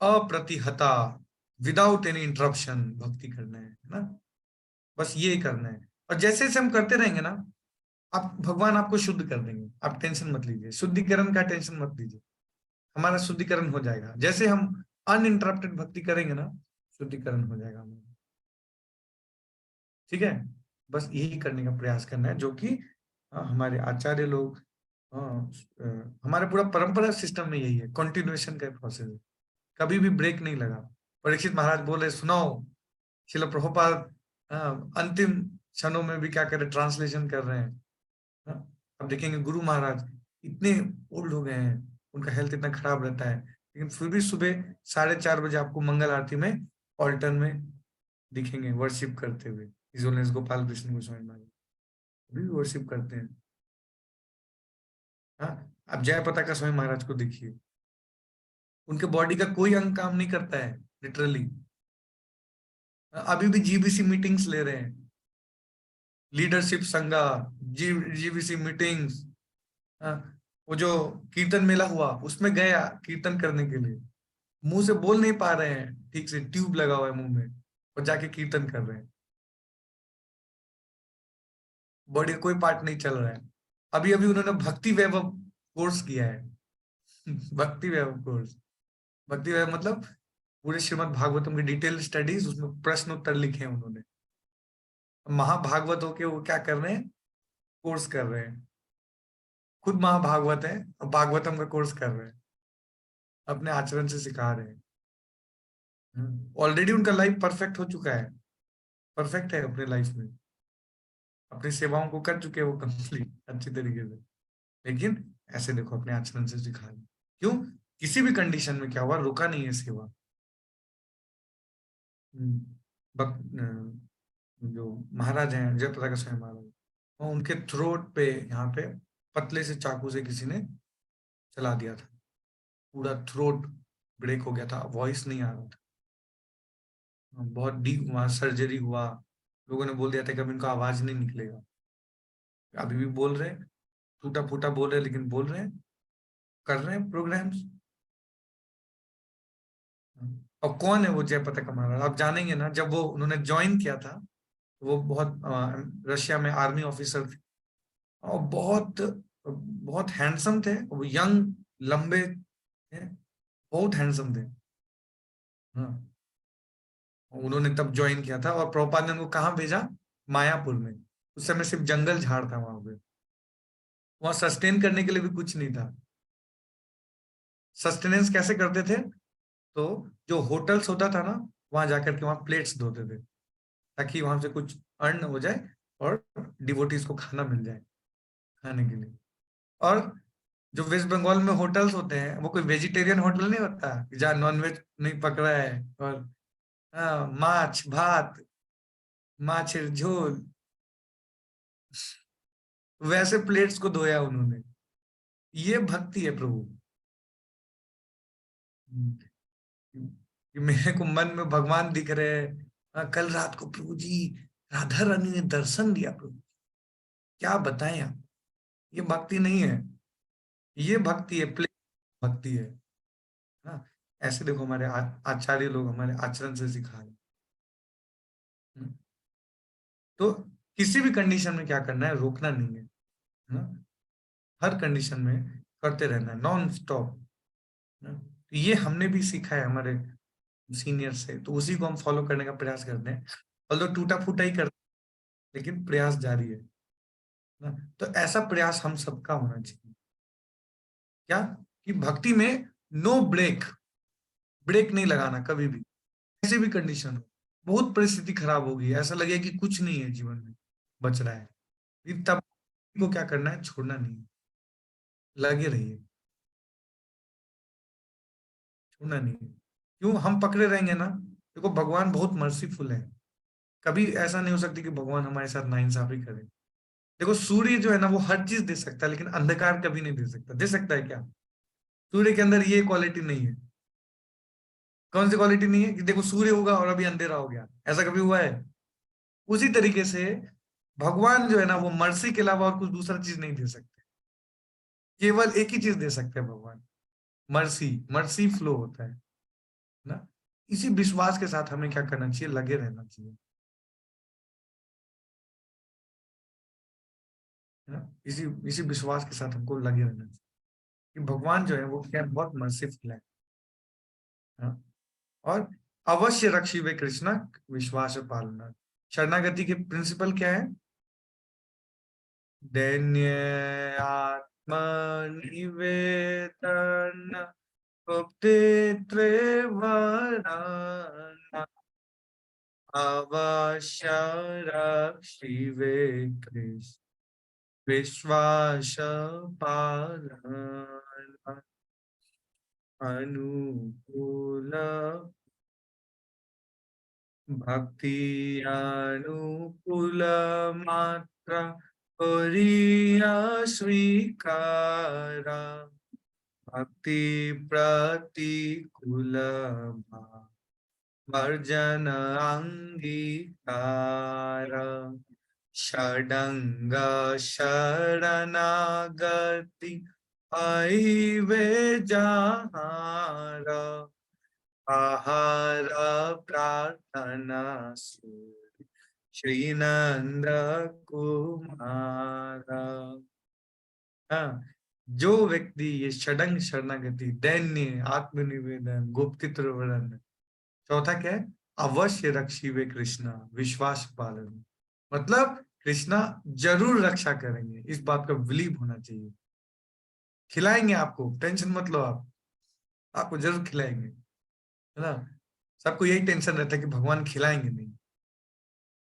अप्रतिहता, विदाउट एनी इंटरप्शन भक्ति करना है ना, बस ये करना है। और जैसे जैसे हम करते रहेंगे ना, आप भगवान आपको शुद्ध कर देंगे। आप टेंशन मत लीजिए, शुद्धिकरण का टेंशन मत लीजिए, हमारा शुद्धिकरण हो जाएगा। जैसे हम अनइंटरप्टेड भक्ति करेंगे ना, शुद्धिकरण हो जाएगा हमारा। ठीक है, बस यही करने का प्रयास करना है, जो कि हमारे आचार्य लोग, हमारे पूरा परंपरा सिस्टम में यही है, कंटिन्यूएशन का प्रोसेस है, कभी भी ब्रेक नहीं लगा। परीक्षित महाराज बोले सुनाओ, श्रील प्रभुपाद अंतिम क्षणों में भी क्या कर रहे, ट्रांसलेशन कर रहे हैं। अब देखेंगे गुरु महाराज इतने ओल्ड हो गए हैं, उनका हेल्थ इतना खराब रहता है, लेकिन फिर भी सुबह 4:30 बजे आपको मंगल आरती में ऑल्टर में दिखेंगे वर्शिप करते हुए। हिज होलीनेस गोपाल कृष्ण गोस्वामी महाराज अभी भी वर्शिप करते हैं। हाँ, आप जय पताका स्वामी महाराज को देखिए, उनके बॉडी का कोई अंग काम नहीं करता है लिटरली। अभी भी जीबीसी मीटिंग्स ले रहे हैं, लीडरशिप संघा, जीबीसी मीटिंग्स। वो जो कीर्तन मेला हुआ उसमें गया कीर्तन करने के लिए, मुंह से बोल नहीं पा रहे हैं ठीक से, ट्यूब लगा हुआ है मुंह में, और जाके कीर्तन कर रहे हैं। बॉडी का कोई पार्ट नहीं चल रहा है। अभी अभी उन्होंने भक्ति वैभव कोर्स किया है। भक्ति वैभव कोर्स, भक्ति वैभव मतलब पूरे श्रीमद् भागवतम की डिटेल स्टडीज, उसमें प्रश्न उत्तर लिखे हैं उन्होंने। महाभागवत होके वो क्या कर रहे हैं, कोर्स कर रहे हैं। खुद महाभागवत है और भागवतम का कोर्स कर रहे हैं, अपने आचरण से सिखा रहे हैं। ऑलरेडी उनका लाइफ परफेक्ट हो चुका है, परफेक्ट है अपने लाइफ में, अपनी सेवाओं को कर चुके हैं वो कंप्लीट अच्छी तरीके से। लेकिन ऐसे देखो अपने आचरण से सिखा रहे। क्यों? किसी भी कंडीशन में क्या हुआ, रुका नहीं है सेवा। जो महाराज हैं जय पताका स्वामी महाराज, वो उनके थ्रोट पे यहाँ पे पतले से चाकू से किसी ने चला दिया था, पूरा थ्रोट ब्रेक हो गया था, वॉइस नहीं आ रहा था। बहुत डीप वहां सर्जरी हुआ, लोगों ने बोल दिया था कि अब इनका आवाज नहीं निकलेगा। अभी भी बोल रहे, टूटा फूटा बोल रहे, लेकिन बोल रहे हैं, कर रहे हैं प्रोग्राम्स। और कौन है वो जय पताका महाराज, आप जानेंगे ना जब वो उन्होंने ज्वाइन किया था। वो बहुत रशिया में आर्मी ऑफिसर थे और बहुत बहुत हैंडसम थे, वो यंग लंबे थे, बहुत हैंडसम थे। हाँ, उन्होंने तब ज्वाइन किया था और प्रभुपाद ने उनको कहाँ भेजा, मायापुर में। उस समय सिर्फ जंगल झाड़ था वहां पे, वहां सस्टेन करने के लिए भी कुछ नहीं था। सस्टेनेंस कैसे करते थे, तो जो होटल्स होता था ना, वहां जाकर के वहां प्लेट्स धोते थे ताकि वहां से कुछ अर्न हो जाए और डिवोटीज को खाना मिल जाए खाने के लिए। और जो वेस्ट बंगाल में होटल्स होते हैं वो कोई वेजिटेरियन होटल नहीं होता जहाँ नॉनवेज नहीं पकड़ा है, और माछ भात माछेर झोल, वैसे प्लेट्स को धोया उन्होंने। ये भक्ति है प्रभु। कि मेरे को मन में भगवान दिख रहे हैं। कल रात को प्रभु जी राधा रानी ने दर्शन दिया प्रभु, क्या बताएं आप। ये भक्ति नहीं है, ये भक्ति है, प्ले भक्ति है। हाँ, ऐसे देखो हमारे आचार्य लोग हमारे आचरण से सिखा रहे। तो किसी भी कंडीशन में क्या करना है, रोकना नहीं है ना? हर कंडीशन में करते रहना है, नॉन स्टॉप। ये हमने भी सीखा है हमारे सीनियर से, तो उसी को हम फॉलो करने का प्रयास करते हैं। ऑल्दो टूटा फूटा ही करते हैं, लेकिन प्रयास जारी है ना? तो ऐसा प्रयास हम सबका होना चाहिए। क्या कि भक्ति में नो ब्रेक, ब्रेक नहीं लगाना कभी भी, कैसे भी कंडीशन हो। बहुत परिस्थिति खराब होगी, ऐसा लगे कि कुछ नहीं है जीवन में बच रहा है, तब को क्या करना है, छोड़ना नहीं है, लगे रहिए, छोड़ना नहीं है। क्यों? हम पकड़े रहेंगे ना, देखो भगवान बहुत मर्सीफुल है, कभी ऐसा नहीं हो सकती कि भगवान हमारे साथ नाइंसाफी करे। देखो सूर्य जो है ना वो हर चीज दे सकता है, लेकिन अंधकार कभी नहीं दे सकता। दे सकता है क्या? सूर्य के अंदर ये क्वालिटी नहीं है। कौन सी क्वालिटी नहीं है? कि देखो सूर्य होगा और अभी अंधेरा हो गया, ऐसा कभी हुआ है? उसी तरीके से भगवान जो है ना वो मर्सी के अलावा और कुछ दूसरा चीज नहीं दे सकते, केवल एक ही चीज दे सकते हैं भगवान, मर्सी। मर्सी फ्लो होता है ना? इसी विश्वास के साथ हमें क्या करना चाहिए, लगे रहना चाहिए, है ना? इसी इसी विश्वास के साथ हमको लगे रहना चाहिए कि भगवान जो है वो क्या, बहुत मर्सीफुल है ना? और अवश्य रक्षिवे कृष्णा विश्वास पालना। शरणागति के प्रिंसिपल क्या है? दैन्य आत्मनिवेदन उपतेत्रेवरण अवश्य रक्षिवे कृष्ण विश्वास पालना। अनुकूल भक्ति अनुकूल मात्र करिया स्वीकारा भक्ति प्रतिकूल वर्जन अंगीकार षडंग शरणागति आईवे जहारा आहार प्रार्थना श्री नंद कुमार। हाँ, जो व्यक्ति ये षडंग शरणागति, दैन्य, आत्मनिवेदन, गुप्तित्र वर्णन, चौथा क्या है, अवश्य रक्षिवे कृष्णा, विश्वास पालन, मतलब कृष्णा जरूर रक्षा करेंगे, इस बात का बिलीव होना चाहिए। खिलाएंगे आपको, टेंशन मत लो, आपको जरूर खिलाएंगे, है ना। सबको यही टेंशन रहता है कि भगवान खिलाएंगे नहीं।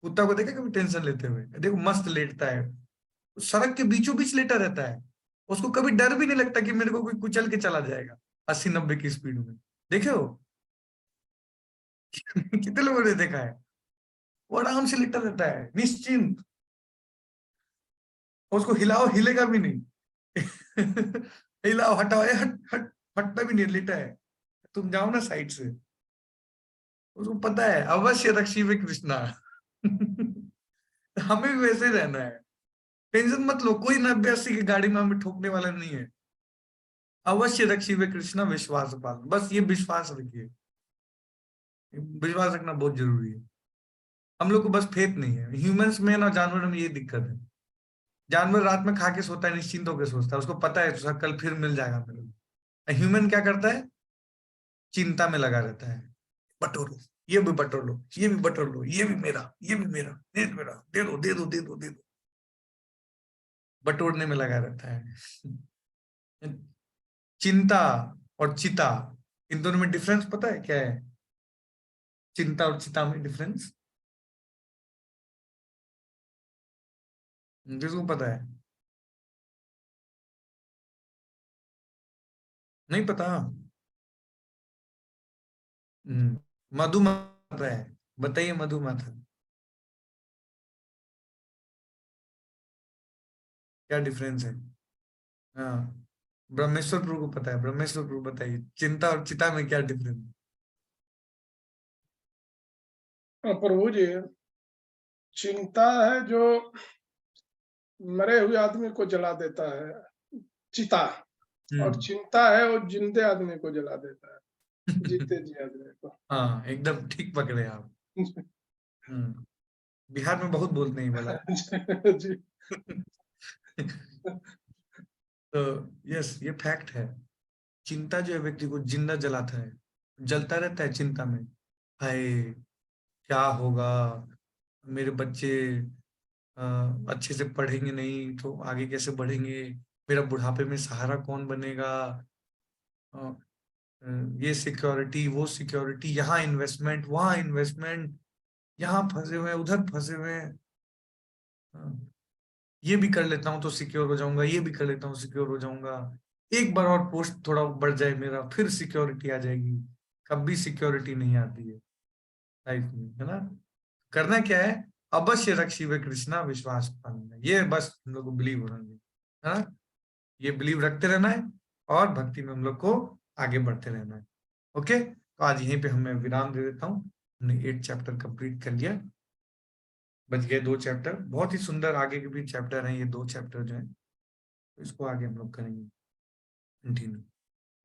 कुत्ता को देखा कभी टेंशन लेते हुए? देखो मस्त लेटता है, सड़क के बीचों बीच लेटा रहता है, उसको कभी डर भी नहीं लगता कि मेरे को कोई कुचल के चला जाएगा 80-90 की स्पीड में। देखे हो? कितने लोगों ने देखा है? वो आराम से लेटा रहता है निश्चिंत, उसको हिलाओ हिलेगा भी नहीं। हिलाओ हटाओ, हट हट, हटता भी नहीं, लेटा है। तुम जाओ ना साइड से, उसको पता है अवश्य रक्षिवे कृष्णा। हमें भी वैसे रहना है, टेंशन मत लो, कोई 90-80 की गाड़ी में हमें ठोकने वाला नहीं है। अवश्य रक्षिवे कृष्णा, विश्वास पालन, बस ये विश्वास रखिए, विश्वास रखना बहुत जरूरी है। हम लोग को बस फेथ नहीं है। ह्यूमंस में ना, जानवरों में ये दिक्कत है। जानवर रात में खा के सोता है, निश्चिंत होकर सोचता है, उसको पता है कल फिर मिल जाएगा मेरे को। ह्यूमन क्या करता है? चिंता में लगा रहता है, बटोरो, ये भी बटोर लो, ये भी बटोर लो, ये भी मेरा, ये भी मेरा, ये भी मेरा, दे दो दे दो दे दो दे दो, बटोरने में लगा रहता है। चिंता और चिता, इन दोनों में डिफरेंस पता है क्या है? चिंता और चिता में डिफरेंस किसको पता है? नहीं पता? मधुमाता है, बताइए मधुमाता क्या डिफरेंस है? हाँ, ब्रह्मेश्वर प्रभु को पता है, ब्रह्मेश्वर प्रभु बताइए, चिंता और चिता में क्या डिफरेंस? प्रभु जी, चिंता है जो मरे हुए आदमी को जला देता है, चिता, और चिंता है वो जिंदे आदमी को जला देता है, जीते जी आदमी को। हाँ, एकदम ठीक पकड़े आप। बिहार में बहुत बोलते हैं वाला। जी। तो यस, ये फैक्ट है। चिंता जो है व्यक्ति को जिंदा जलाता है, जलता रहता है चिंता में, हाय क्या होगा, मेरे बच्चे अच्छे से पढ़ेंगे नहीं तो आगे कैसे बढ़ेंगे, मेरा बुढ़ापे में सहारा कौन बनेगा, ये सिक्योरिटी वो सिक्योरिटी, यहाँ इन्वेस्टमेंट वहां इन्वेस्टमेंट, यहाँ फंसे हुए उधर फंसे हुए, ये भी कर लेता हूँ तो सिक्योर हो जाऊंगा, ये भी कर लेता हूँ सिक्योर हो जाऊंगा, एक बार और पोस्ट थोड़ा बढ़ जाए मेरा, फिर सिक्योरिटी आ जाएगी। कभी सिक्योरिटी नहीं आती है लाइफ में, है ना। करना क्या है? अवश्य रक्षिवे कृष्णा, विश्वास पालन, ये बस हम लोग को बिलीव होना चाहिए, है ना। ये बिलीव रखते रहना है और भक्ति में हम लोग को आगे बढ़ते रहना है। ओके, तो आज यहीं पे हमें विराम दे देता हूँ। हमने 8 चैप्टर कंप्लीट कर लिया, बच गए 2 चैप्टर, बहुत ही सुंदर आगे के भी चैप्टर हैं ये 2 चैप्टर जो है, तो इसको आगे हम लोग करेंगे कंटिन्यू।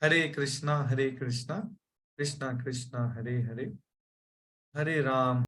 हरे कृष्णा कृष्णा कृष्णा हरे हरे, हरे राम